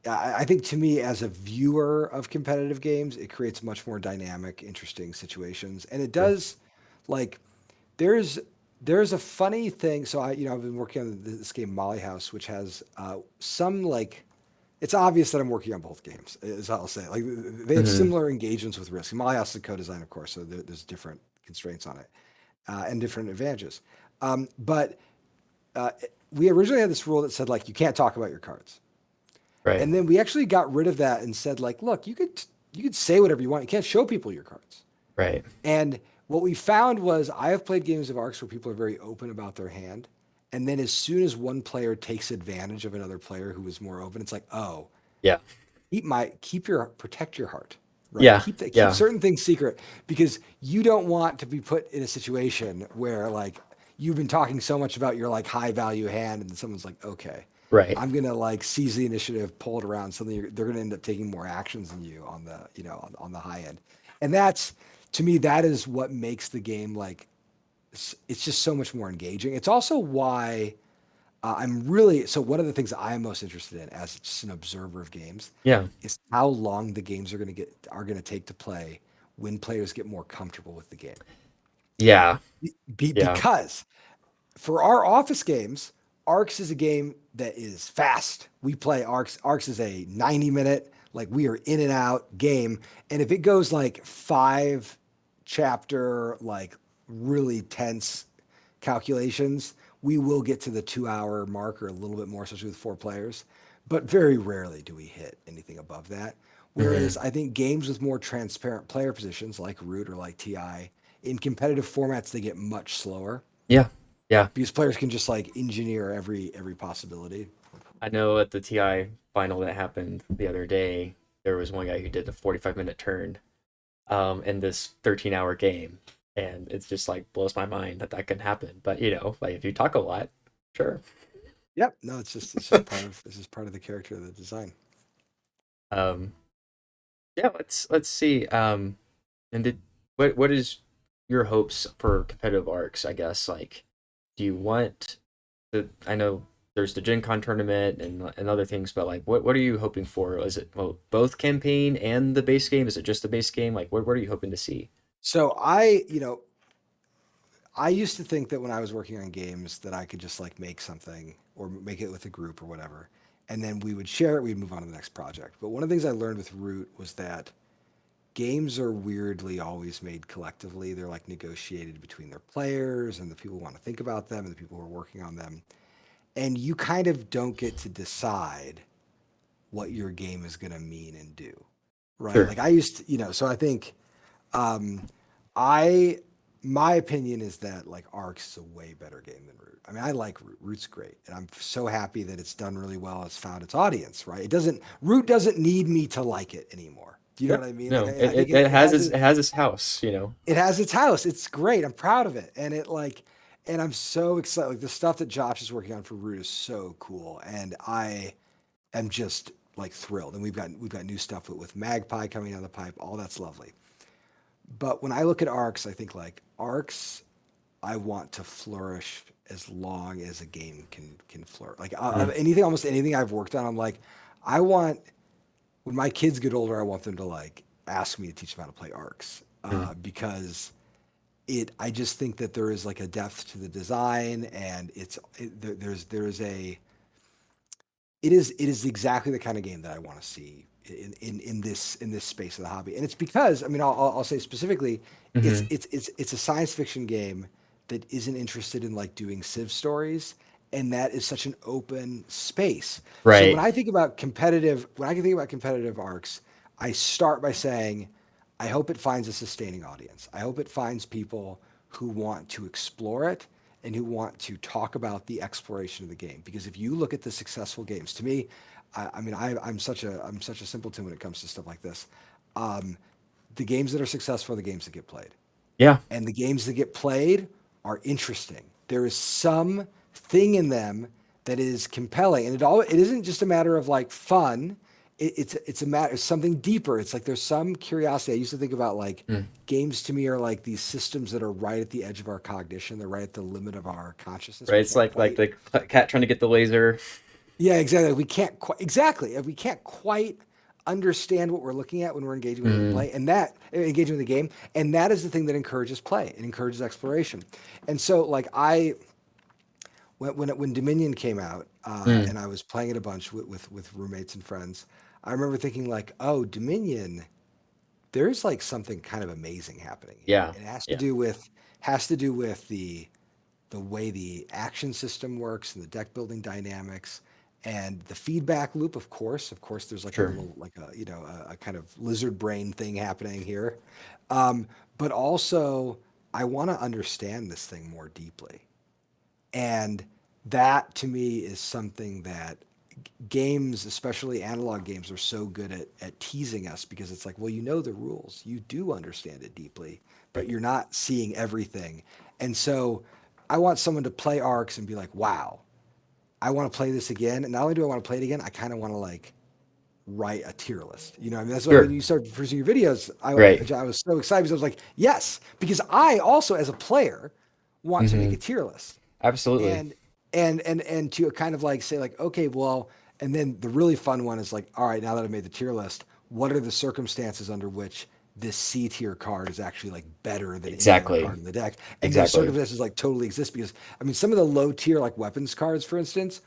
I think to me as a viewer of competitive games, it creates much more dynamic, interesting situations, and it sure. does like there's there's a funny thing. So I've been working on this game Molly House, which has some it's obvious that I'm working on both games. Is how I'll say. Like they have Hmm. similar engagements with risk. Molly House is a co-design, of course, so there's different constraints on it and different advantages. But uh, we originally had this rule that said like you can't talk about your cards. Right. And then we actually got rid of that and said like, look, you could say whatever you want. You can't show people your cards. Right. And what we found was I have played games of Arcs where people are very open about their hand. And then as soon as one player takes advantage of another player who is more open, it's like, oh, Yeah. protect your heart, right? Yeah. Keep Yeah. certain things secret because you don't want to be put in a situation where like you've been talking so much about your like high value hand and then someone's like, okay, Right. I'm gonna like seize the initiative, pull it around, something they're gonna end up taking more actions than you on the on the high end, and that's to me that is what makes the game like it's just so much more engaging. It's also why I'm really so one of the things that I am most interested in as just an observer of games Yeah. is how long the games are going to take to play when players get more comfortable with the game. Yeah. Yeah. Because for our office games, Arcs is a game that is fast. We play Arcs. Arcs is a 90-minute, like we are in and out game. And if it goes like 5 chapter, like really tense calculations, we will get to the 2 hour mark or a little bit more, especially with 4 players. But very rarely do we hit anything above that. Hmm. Whereas I think games with more transparent player positions like Root or like TI, in competitive formats, they get much slower Yeah. Yeah. because players can just like engineer every possibility. I know at the TI final that happened the other day, there was one guy who did a 45-minute turn. in this 13-hour game. And it's just like blows my mind that that can happen. But like if you talk a lot, sure. Yep. No, it's just part of the character of the design. Um, yeah, let's see. And what is your hopes for competitive arcs? I guess like, do you want the? I know there's the Gen Con tournament and other things, but like, what are you hoping for? Is it both campaign and the base game? Is it just the base game? Like, what are you hoping to see? So I used to think that when I was working on games that I could just like make something or make it with a group or whatever, and then we would share it. We'd move on to the next project. But one of the things I learned with Root was that games are weirdly always made collectively. They're like negotiated between their players and the people who want to think about them and the people who are working on them. And you kind of don't get to decide what your game is going to mean and do, right? Sure. Like I used to, so I think um, I my opinion is that like Arcs is a way better game than Root. I mean, I like Root. Root's great, and I'm so happy that it's done really well. It's found its audience, right? It doesn't Root doesn't need me to like it anymore. Do you know Yep. what I mean? Like No, I think it, it it has has its it, it has its house. it has its house. It's great. I'm proud of it, and and I'm so excited. Like the stuff that Josh is working on for Root is so cool, and I am just like thrilled. And we've got new stuff with Magpie coming down the pipe. All that's lovely. But when I look at arcs, I think like arcs, I want to flourish as long as a game can flourish. Like Mm, anything, almost anything I've worked on, I'm like, I want when my kids get older, I want them to like ask me to teach them how to play arcs mm. because I just think that there is like a depth to the design and there's a it is exactly the kind of game that I want to see in this space of the hobby. And it's because I mean I'll say specifically, it's Hmm. it's it's it's a science fiction game that isn't interested in like doing Civ stories, and that is such an open space. So Right. when I can think about competitive arcs, I start by saying, I hope it finds a sustaining audience. I hope it finds people who want to explore it and who want to talk about the exploration of the game. Because if you look at the successful games, to me, I mean, I'm such a simpleton when it comes to stuff like this. Um, the games that are successful are the games that get played, Yeah. and the games that get played are interesting. There is some thing in them that is compelling, and it isn't just a matter of like fun. It's a matter it's something deeper. It's like there's some curiosity. I used to think about like Mm. games to me are like these systems that are right at the edge of our cognition. They're right at the limit of our consciousness. We Right. It's can't like quite. the cat trying to get the laser. Yeah, exactly. We can't quite exactly. We can't quite understand what we're looking at when we're engaging with the Mm. play, and that engaging with the game, and that is the thing that encourages play. It encourages exploration. And so, like when Dominion came out, Mm. and I was playing it a bunch with roommates and friends, I remember thinking like, oh, Dominion, there's like something kind of amazing happening here. Yeah. It has to Yeah. do with the way the action system works and the deck building dynamics and the feedback loop. Of course, there's like a Sure. little like a kind of lizard brain thing happening here, um, but also I want to understand this thing more deeply, and that to me is something that games, especially analog games, are so good at teasing us because it's like, well, you know the rules, you do understand it deeply, but Right. you're not seeing everything. And so I want someone to play arcs and be like, wow, I want to play this again. And not only do I want to play it again, I kind of want to like write a tier list. I mean, that's why when Sure. you started producing your videos, Right. I was so excited because I was like, yes, because I also, as a player, want to make Hmm. a tier list Absolutely. and and to kind of like say like, okay, well, and then the really fun one is like, all right, now that I've made the tier list, what are the circumstances under which this C tier card is actually like better than any other Exactly. card in the deck? And those Exactly. circumstances like totally exist because I mean some of the low tier like weapons cards, for instance,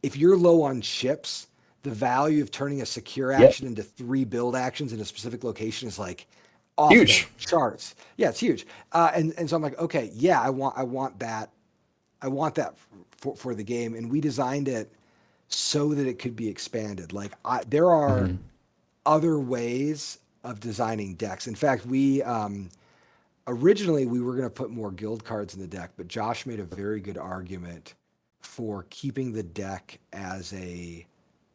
if you're low on ships, the value of turning a secure Yep. action into 3 build actions in a specific location is like off the Huge. charts. Yeah, it's huge. And so I'm like, okay, yeah, I want that for the game, and we designed it so that it could be expanded. Like there are Hmm. other ways of designing decks. In fact, we originally we were going to put more guild cards in the deck, but Josh made a very good argument for keeping the deck as a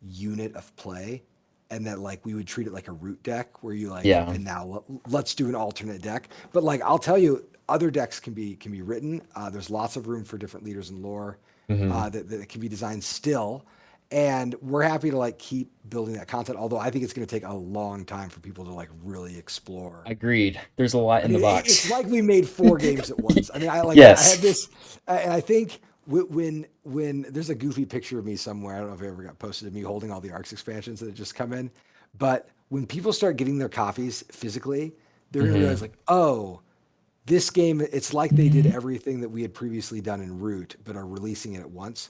unit of play and that like we would treat it like a root deck where you like, Yeah. and now let's do an alternate deck. But like I'll tell you, other decks can be written. There's lots of room for different leaders and lore Hmm. that can be designed still. And we're happy to like keep building that content. Although I think it's going to take a long time for people to like really explore. Agreed. There's a lot I in the mean, box. it's like we made four games at once. I mean, I had Yes. this, and I think when there's a goofy picture of me somewhere. I don't know if it ever got posted of me holding all the Arcs expansions that had just come in, but when people start getting their copies physically, they're gonna Hmm. realize like, oh, this game, it's like they did everything that we had previously done in Root, but are releasing it at once.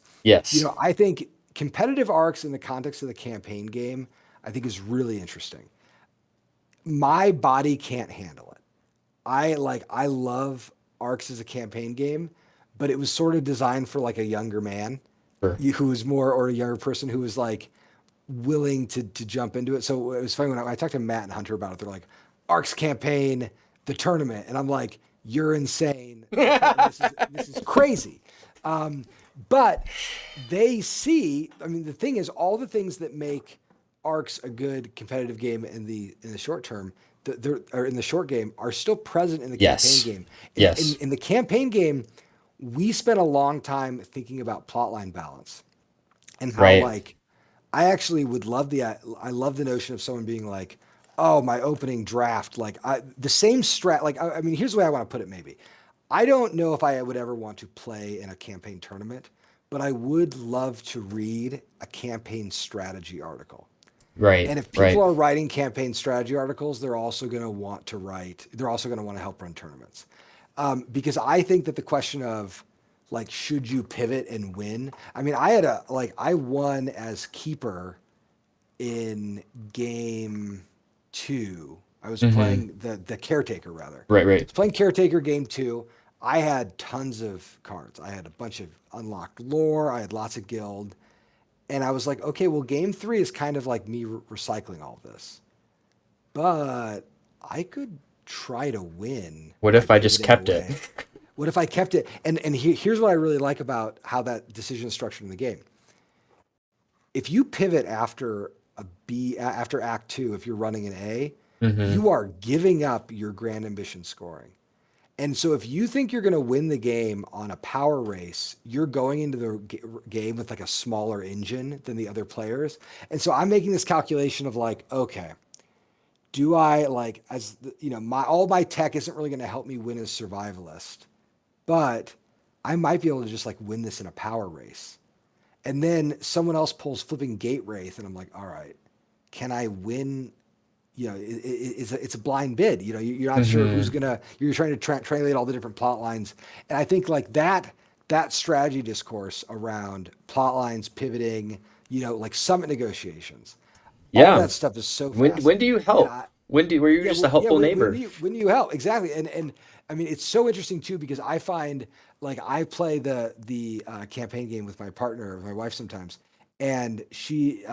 You Yes. know, I think competitive arcs in the context of the campaign game, I think is really interesting. My body can't handle it. I love arcs as a campaign game, but it was sort of designed for like a younger man Sure. who was more, or a younger person who was like willing to jump into it. So it was funny when I talked to Matt and Hunter about it. They're like, Arcs campaign, the tournament, and I'm like, you're insane. This is crazy. Um, but they see. I mean, the thing is, all the things that make Arcs a good competitive game in the short term, or in the short game, are still present in the campaign Yes. game. Yes. In the campaign game, we spent a long time thinking about plotline balance and how Right. like I actually would love I love the notion of someone being like, oh, my opening draft, like the same strat. Like I mean, here's the way I want to put it. Maybe I don't know if I would ever want to play in a campaign tournament, but I would love to read a campaign strategy article. Right. And if people Right. are writing campaign strategy articles, they're also going to want to write. They're also going to want to help run tournaments, because I think that the question of like should you pivot and win? I mean, I won as keeper in game 2. I was Hmm. playing the caretaker rather. Right. I Right. was playing caretaker game 2. I had tons of cards. I had a bunch of unlocked lore. I had lots of guild. And I was like, okay, well, game 3 is kind of like me recycling all of this. But I could try to win What by if I just pivoting kept it? away. What if I kept it? And here's what I really like about how that decision is structured in the game. If you pivot after a B after Act 2, if you're running an A, Hmm. you are giving up your grand ambition scoring. And so if you think you're going to win the game on a power race, you're going into the game with like a smaller engine than the other players. And so I'm making this calculation of like, okay, do I like you know, my all my tech isn't really going to help me win as survivalist, but I might be able to just like win this in a power race. And then someone else pulls flipping gate wraith, and I'm like, all right, can I win? You know, it's a blind bid. You know, you're not sure who's Hmm. gonna. You're trying to translate all the different plot lines, and I think like that strategy discourse around plot lines, pivoting, you know, like summit negotiations, all Yeah. that stuff is so When do you fascinating. And help? Were you yeah, just a well, yeah. helpful neighbor? When do you help exactly? And I mean, it's so interesting too because I find like I play the campaign game with my partner, my wife sometimes, and she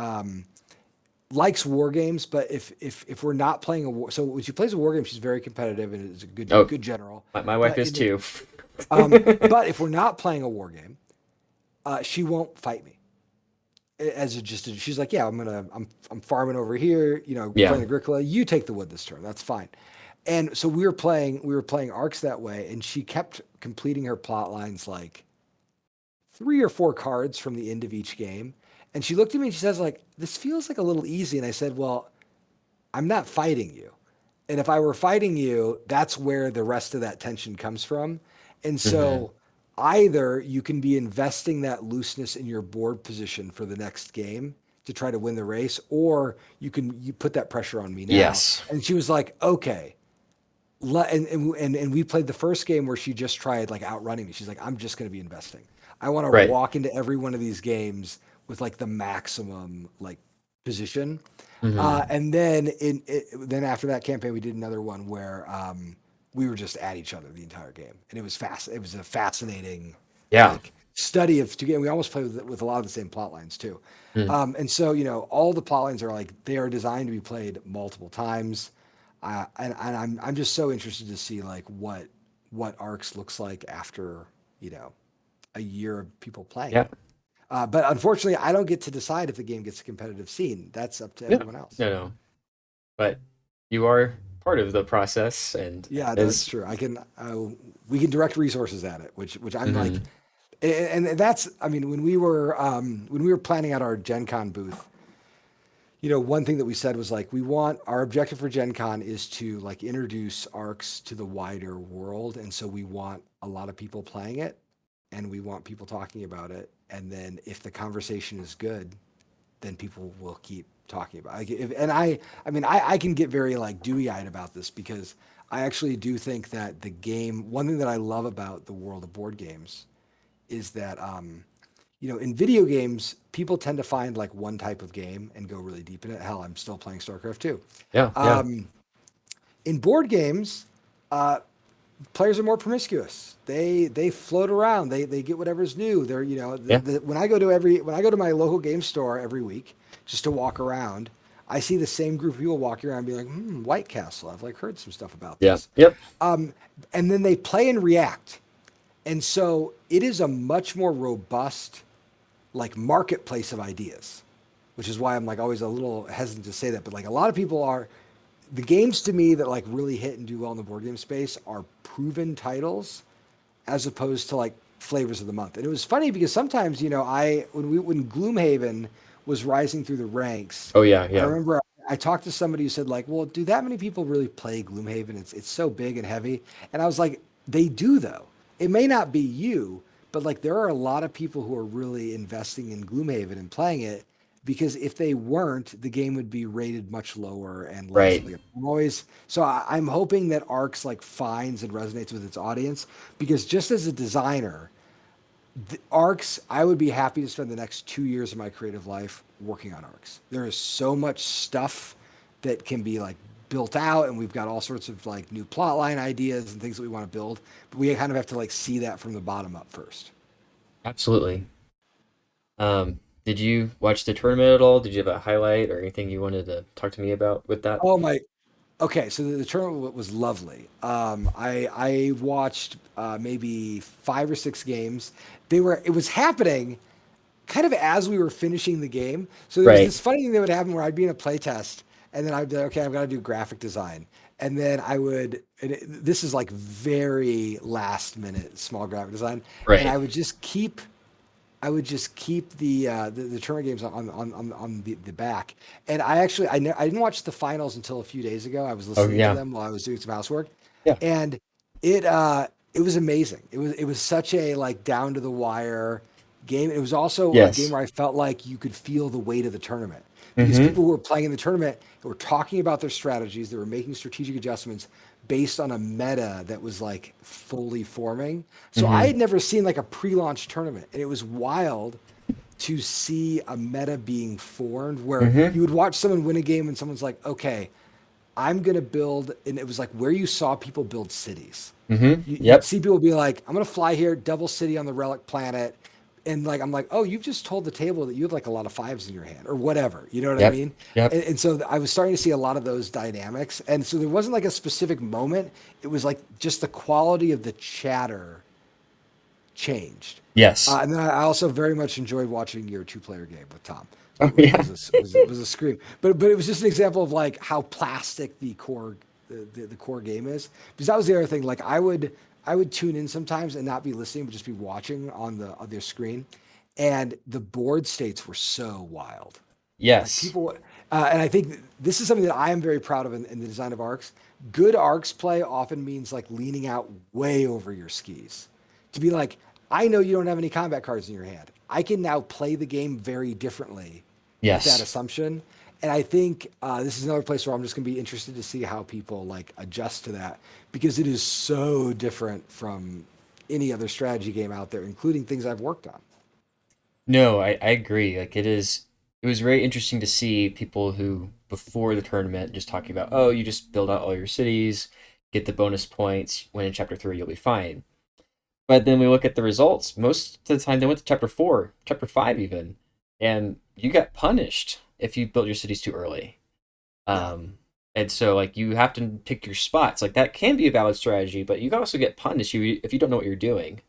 likes war games. But if we're not playing a war, so when she plays a war game, she's very competitive and is a Oh, good general. my wife But is in the too. but if we're not playing a war game, she won't fight me as a, just a, she's like, yeah, I'm farming over here, you know, Yeah. playing Agricola. You take the wood this turn. That's fine. And so we were playing arcs that way, and she kept completing her plot lines like 3 or 4 cards from the end of each game. And she looked at me and she says, like, this feels like a little easy. And I said, well, I'm not fighting you. And if I were fighting you, that's where the rest of that tension comes from. And Hmm. so either you can be investing that looseness in your board position for the next game to try to win the race, or you put that pressure on me now. Yes. And she was like, okay. And we played the first game where she just tried like outrunning me. She's like, I'm just going to be investing. I want to Right. walk into every one of these games with like the maximum like position. Hmm. And then then after that campaign, we did another one where we were just at each other the entire game, and it was fast. It was a fascinating Yeah. like study of two games. We almost played with a lot of the same plot lines too. Mm. And so you know, all the plot lines are like they are designed to be played multiple times. And I'm just so interested to see like what arcs looks like after you know a year of people playing Yeah. it. But unfortunately, I don't get to decide if the game gets a competitive scene. That's up to No, everyone else. no. But you are part of the process, and Yeah, that's as true. We can direct resources at it, which I'm like, mhm, and that's, I mean, when we were planning out our Gen Con booth, one thing that we said was like, we want our objective for Gen Con is to like introduce ARCs to the wider world. And so we want a lot of people playing it and we want people talking about it. And then if the conversation is good, then people will keep talking about it. I mean, I can get very like dewy eyed about this because I actually do think that one thing that I love about the world of board games is that, in video games, people tend to find like one type of game and go really deep in it. Hell, I'm still playing StarCraft 2. yeah, In board games, uh, players are more promiscuous. They float around. They get whatever's new. They're yeah, when I go to my local game store every week just to walk around, I see the same group of people walking around, being like, White Castle. I've like heard some stuff about yeah, this, yep, and then they play and react, and so it is a much more robust like marketplace of ideas, which is why I'm like always a little hesitant to say that. But like a lot of people are, the games to me that like really hit and do well in the board game space are proven titles as opposed to like flavors of the month. And it was funny because sometimes, when Gloomhaven was rising through the ranks, oh yeah, I yeah, remember I talked to somebody who said like, well, do that many people really play Gloomhaven? It's so big and heavy. And I was like, they do though. It may not be you, but like there are a lot of people who are really investing in Gloomhaven and playing it because if they weren't, the game would be rated much lower and less. right. I'm hoping that Arcs like finds and resonates with its audience because just as a designer, the arcs, I would be happy to spend the next 2 years of my creative life working on arcs. There is so much stuff that can be like built out, and we've got all sorts of like new plot line ideas and things that we want to build. But we kind of have to like see that from the bottom up first. Absolutely. Did you watch the tournament at all? Did you have a highlight or anything you wanted to talk to me about with that? Oh my. Okay, so the tournament was lovely. I watched maybe 5 or 6 games. It was happening kind of as we were finishing the game. So there was Right. this funny thing that would happen where I'd be in a play test and then I'd be like, okay, I've got to do graphic design. And then this is like very last minute small graphic design. And Right. I would just keep the tournament games on the back. And I didn't watch the finals until a few days ago. I was Oh listening to yeah. them while I was doing some housework, Yeah. and it was amazing. It was such a like down to the wire game. It was also a game Yes. where I felt like you could feel the weight of the tournament because Mm-hmm. people who were playing in the tournament were talking about their strategies. They were making strategic adjustments based on a meta that was like fully forming. So I Mm-hmm. had never seen like a pre-launch tournament, and it was wild to see a meta being formed where Mm-hmm. you would watch someone win a game and someone's like, okay, I'm gonna build, and it was like where you saw people build cities. Mm-hmm. You'd Yep. see people be like, I'm gonna fly here, double city on the relic planet. And like I'm like, oh, you've just told the table that you have like a lot of fives in your hand, or whatever. You know what I Yep. mean? Yep. And so I was starting to see a lot of those dynamics. And so there wasn't like a specific moment. It was like just the quality of the chatter changed. Yes. And then I also very much enjoyed watching your two-player game with Tom. Oh It yeah. was a scream, but it was just an example of like how plastic the core game is. Because that was the other thing. Like I would tune in sometimes and not be listening, but just be watching on their screen, and the board states were so wild. Like Yes. people, and I think this is something that I am very proud of in the design of arcs. Good arcs play often means like leaning out way over your skis to be like, I know you don't have any combat cards in your hand. I can now play the game very differently with that Yes. assumption. And I think this is another place where I'm just going to be interested to see how people like adjust to that because it is so different from any other strategy game out there, including things I've worked on. No, I agree. Like it was very interesting to see people who before the tournament just talking about, oh, you just build out all your cities, get the bonus points, win in chapter 3, you'll be fine. But then we look at the results. Most of the time they went to chapter 4, chapter 5 even, and you got punished if you built your cities too early. Yeah. Um and so like you have to pick your spots. Like that can be a valid strategy, but you can also get punished if you don't know what you're doing.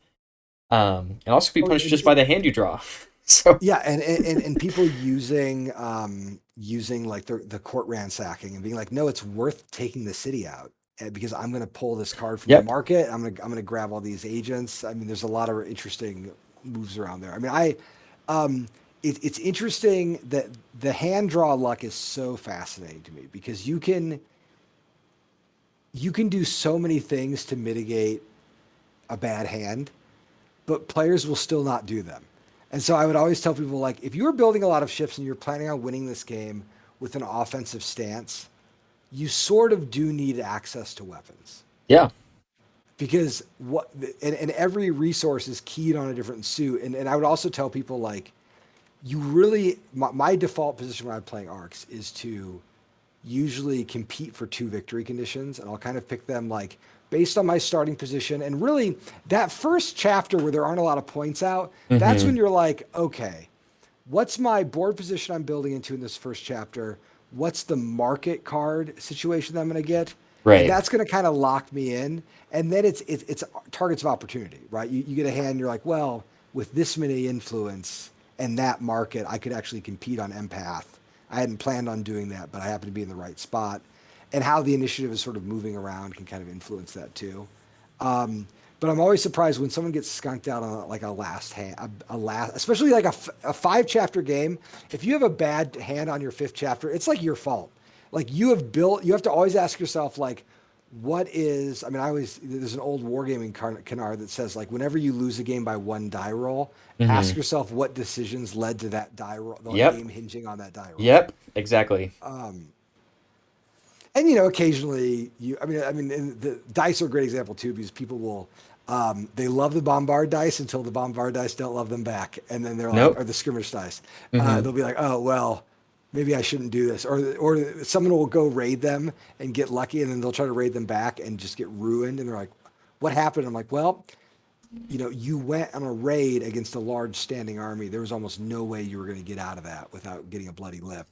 And also be Oh, punished just by the hand you draw. So Yeah, and people using like the court ransacking and being like, no, it's worth taking the city out because I'm going to pull this card from the yep. market. I'm gonna grab all these agents. I mean, there's a lot of interesting moves around there. I mean, it's interesting that the hand draw luck is so fascinating to me because you can do so many things to mitigate a bad hand, but players will still not do them. And so I would always tell people like if you're building a lot of ships and you're planning on winning this game with an offensive stance, you sort of do need access to weapons Yeah. because and every resource is keyed on a different suit. And I would also tell people like you really my default position when I'm playing arcs is to usually compete for two victory conditions, and I'll kind of pick them like based on my starting position. And really, that first chapter where there aren't a lot of points out, that's Mm-hmm. when you're like, okay, what's my board position I'm building into in this first chapter? What's the market card situation that I'm going to get? And Right. that's going to kind of lock me in. And then it's targets of opportunity, right? You get a hand, you're like, well, with this many influence and that market, I could actually compete on empath. I hadn't planned on doing that, but I happen to be in the right spot. And how the initiative is sort of moving around can kind of influence that too. Um, but I'm always surprised when someone gets skunked out on like a last hand, a last, especially like a five chapter game. If you have a bad hand on your fifth chapter, it's like your fault. Like you have built, you have to always ask yourself like, what is? I mean, I always there's an old wargaming canard that says like whenever you lose a game by one die roll, Mm-hmm. ask yourself what decisions led to that die roll, the Yep. game hinging on that die roll. Yep. Exactly. Um, and occasionally I mean and the dice are a great example too because people will they love the bombard dice until the bombard dice don't love them back, and then they're like, Nope. or the skirmish dice, Mm-hmm. they'll be like, oh well, maybe I shouldn't do this, or someone will go raid them and get lucky, and then they'll try to raid them back and just get ruined, and they're like, what happened? I'm like, well, you went on a raid against a large standing army. There was almost no way you were going to get out of that without getting a bloody lip.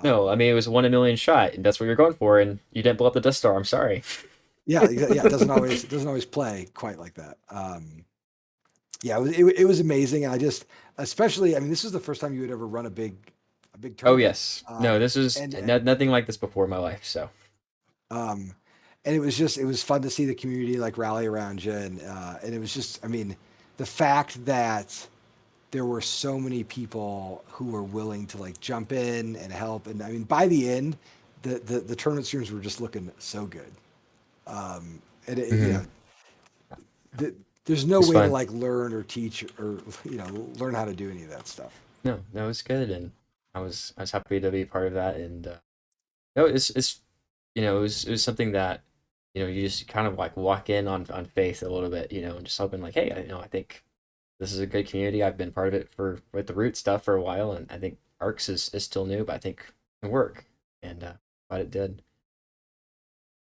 No, I mean it was a 1 in a million shot, and that's what you're going for, and you didn't blow up the Death Star. I'm sorry. Yeah, yeah, it doesn't always play quite like that. Yeah, it was amazing, and I just especially I mean this is the first time you would ever run a big Oh tournament, yes. No, this is and nothing like this before in my life. So um, and it was fun to see the community like rally around you, and it was just I mean the fact that there were so many people who were willing to like jump in and help, and I mean by the end the tournament streams were just looking so good, and hmm th- there's it no was way to fun. like learn or teach or learn how to do any of that stuff. No, no, it was good, and I was happy to be part of that. And no, it's it was something that you just kind of like walk in on faith a little bit, and just hoping like, hey, I think this is a good community. I've been part of it for with the root stuff for a while, and I think Arcs is still new, but I think it can work, and glad it did.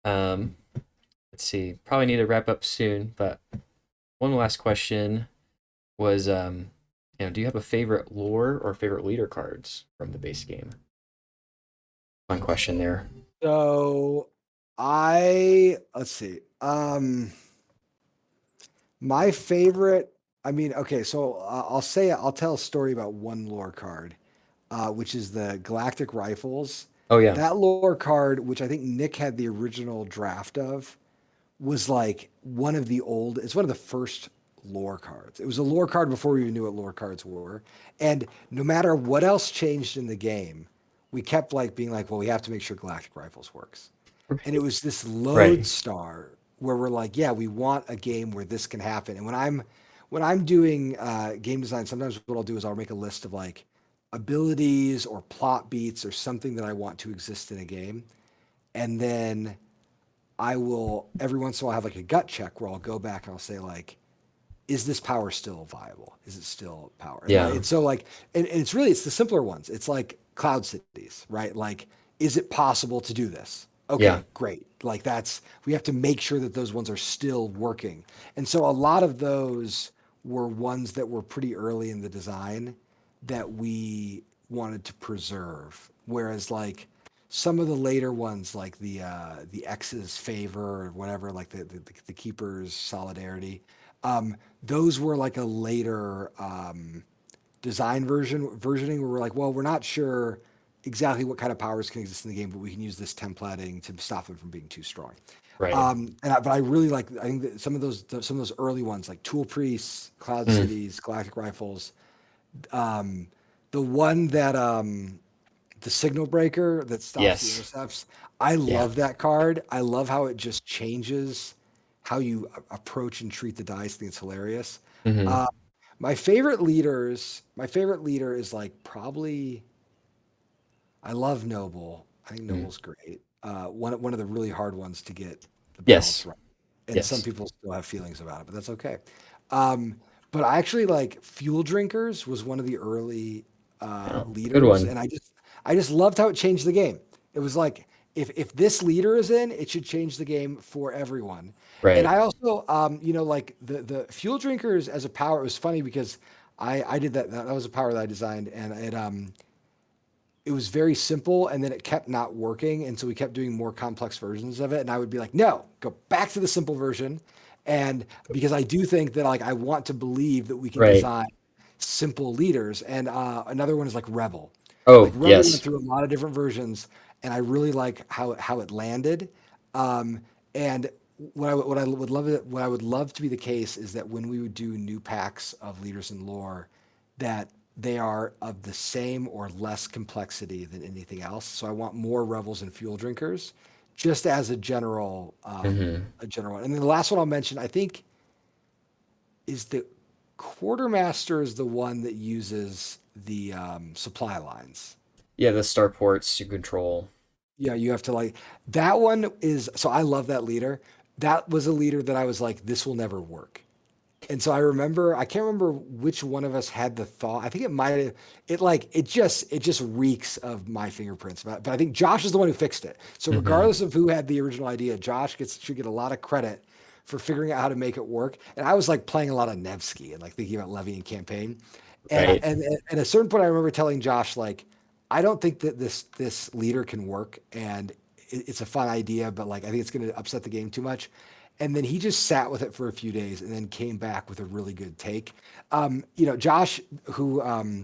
Um, let's see. Probably need to wrap up soon, but one last question was, do you have a favorite lore or favorite leader cards from the base game? Fun question there. So let's see. My favorite, I mean, okay, so I'll tell a story about one lore card, which is the Galactic Rifles. Oh yeah. That lore card, which I think Nick had the original draft of, was like it's one of the first lore cards. It was a lore card before we even knew what lore cards were. And no matter what else changed in the game, we kept like being like, well, we have to make sure Galactic Rifles works. And it was this Right. lodestar where we're like, yeah, we want a game where this can happen. And when I'm doing game design, sometimes what I'll do is I'll make a list of like abilities or plot beats or something that I want to exist in a game, and then I will every once in a while have like a gut check where I'll go back and I'll say like, is this power still viable? Is it still power? And Yeah. it's so like, and it's the simpler ones. It's like cloud cities, right? Like, is it possible to do this? Yeah. Okay, great. Like we have to make sure that those ones are still working. And so a lot of those were ones that were pretty early in the design that we wanted to preserve. Whereas like some of the later ones, like the X's favor or whatever, like the keeper's solidarity, those were like a later. versioning where we're like, well, we're not sure exactly what kind of powers can exist in the game, but we can use this templating to stop them from being too strong. Right. But I really like. I think that some of those early ones like Tool Priests, Cloud Mm. Cities, Galactic Rifles. Um, the one that the Signal Breaker that stops the Yes. intercepts. I Yeah. love that card. I love how it just changes how you approach and treat the dice. I think it's hilarious. Hmm. Uh, my favorite leader is like probably. I love Noble. I think Mm. Noble's great. One of the really hard ones to get the balance Yes. right, and some Yes. people still have feelings about it, but that's okay. Um, but I actually like Fuel Drinkers was one of the early Oh, good leaders, one. and I just loved how it changed the game. It was like if this leader is in, it should change the game for everyone. And Right. I also, like the Fuel Drinkers as a power. It was funny because I did that. That was a power that I designed, and it was very simple and then it kept not working, and so we kept doing more complex versions of it, and I would be like, no, go back to the simple version. And because I do think that like I want to believe that we can Right. design simple leaders. And another one is like Rebel. Like Oh, Rebel went yes. through a lot of different versions, and I really like how it landed. um, and what I would love to be the case is that when we would do new packs of leaders in lore, that they are of the same or less complexity than anything else. So I want more rebels and fuel drinkers, just as Hmm. a general one. And then the last one I'll mention, I think, is the quartermaster is the one that uses the supply lines. Yeah, the starports you control. Yeah, you have to like that one is so I love that leader. That was a leader that I was like, this will never work. And so I can't remember which one of us had the thought. I think it might have, it just reeks of my fingerprints. But I think Josh is the one who fixed it. So Hmm. regardless of who had the original idea, should get a lot of credit for figuring out how to make it work. And I was like playing a lot of Nevsky and like thinking about levy and campaign. And Right. at a certain point, I remember telling Josh like, I don't think that this leader can work, and it's a fun idea, but like I think it's going to upset the game too much. And then he just sat with it for a few days and then came back with a really good take. Josh, who has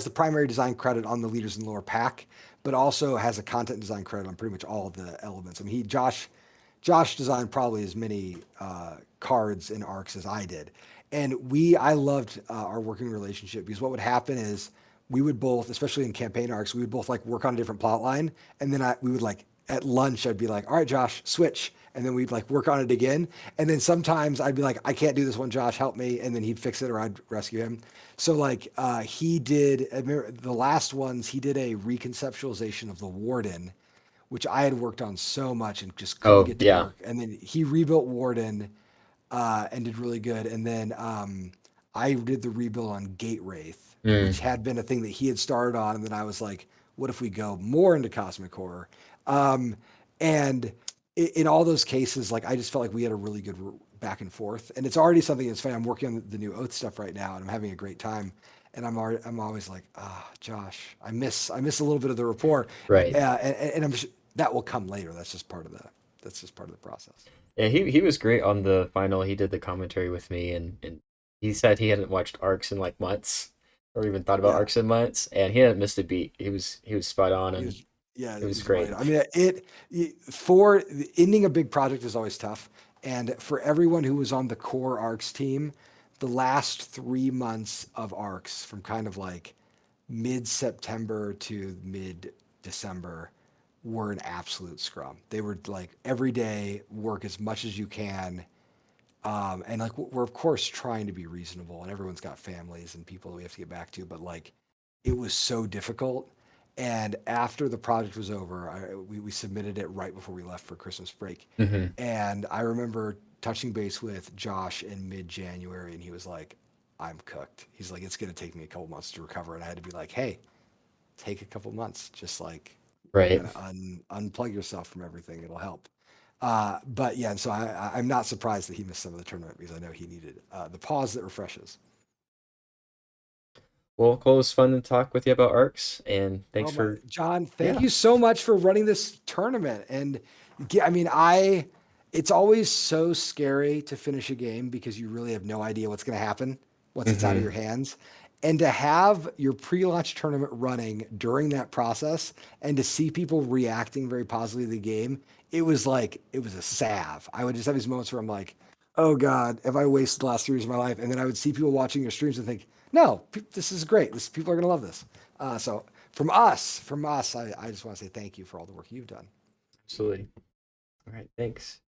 the primary design credit on the Leaders in Lore pack, but also has a content design credit on pretty much all of the elements. I mean, Josh designed probably as many cards and arcs as I did, and I loved our working relationship because what would happen is we would both, especially in campaign arcs, we would both like work on a different plot line, and then we would like at lunch I'd be like, all right, Josh, switch, and then we'd like work on it again, and then sometimes I'd be like, I can't do this one, Josh, help me, and then he'd fix it or I'd rescue him. So like he did, I remember the last ones, he did a reconceptualization of the Warden, which I had worked on so much and just couldn't Oh, get to yeah. work. And then he rebuilt Warden and did really good. And then I did the rebuild on Gate Wraith, Mm. which had been a thing that he had started on. And then I was like, what if we go more into Cosmic Horror? Um, and in all those cases, like I just felt like we had a really good back and forth. And it's already something that's funny. I'm working on the new Oath stuff right now, and I'm having a great time. And I'm always like, Josh, I miss a little bit of the rapport, Right. and that will come later. That's just part of the process. Yeah, he was great on the final. He did the commentary with me, and he said he hadn't watched Arcs in like months, or even thought about Yeah, Arcs in months, and he hadn't missed a beat. He was spot on, he and was. Yeah, it was he's great. right. I mean, for ending a big project is always tough, and for everyone who was on the core Arcs team, the last 3 months of Arcs from kind of like mid September to mid December were an absolute scrum. They were like every day work as much as you can. And like we're of course trying to be reasonable, and everyone's got families and people that we have to get back to, but like it was so difficult. And after the project was over, we submitted it right before we left for Christmas break. Hmm. And I remember touching base with Josh in mid-January, and he was like, I'm cooked. He's like, it's going to take me a couple months to recover. And I had to be like, hey, take a couple months, just like Right. kind of unplug yourself from everything. It'll help. But yeah, and so I'm not surprised that he missed some of the tournament because I know he needed the pause that refreshes. Well, Cole, it was fun to talk with you about Arcs, and thanks Oh my, for John, thank yeah. you so much for running this tournament. And I mean, it's always so scary to finish a game because you really have no idea what's going to happen. once it's out of your hands. And to have your pre-launch tournament running during that process and to see people reacting very positively to the game, it was a salve. I would just have these moments where I'm like, oh God, have I wasted the last 3 years of my life? And then I would see people watching your streams and think, no, this is great. People are going to love this. So from us, I just want to say thank you for all the work you've done. Absolutely. All right. Thanks.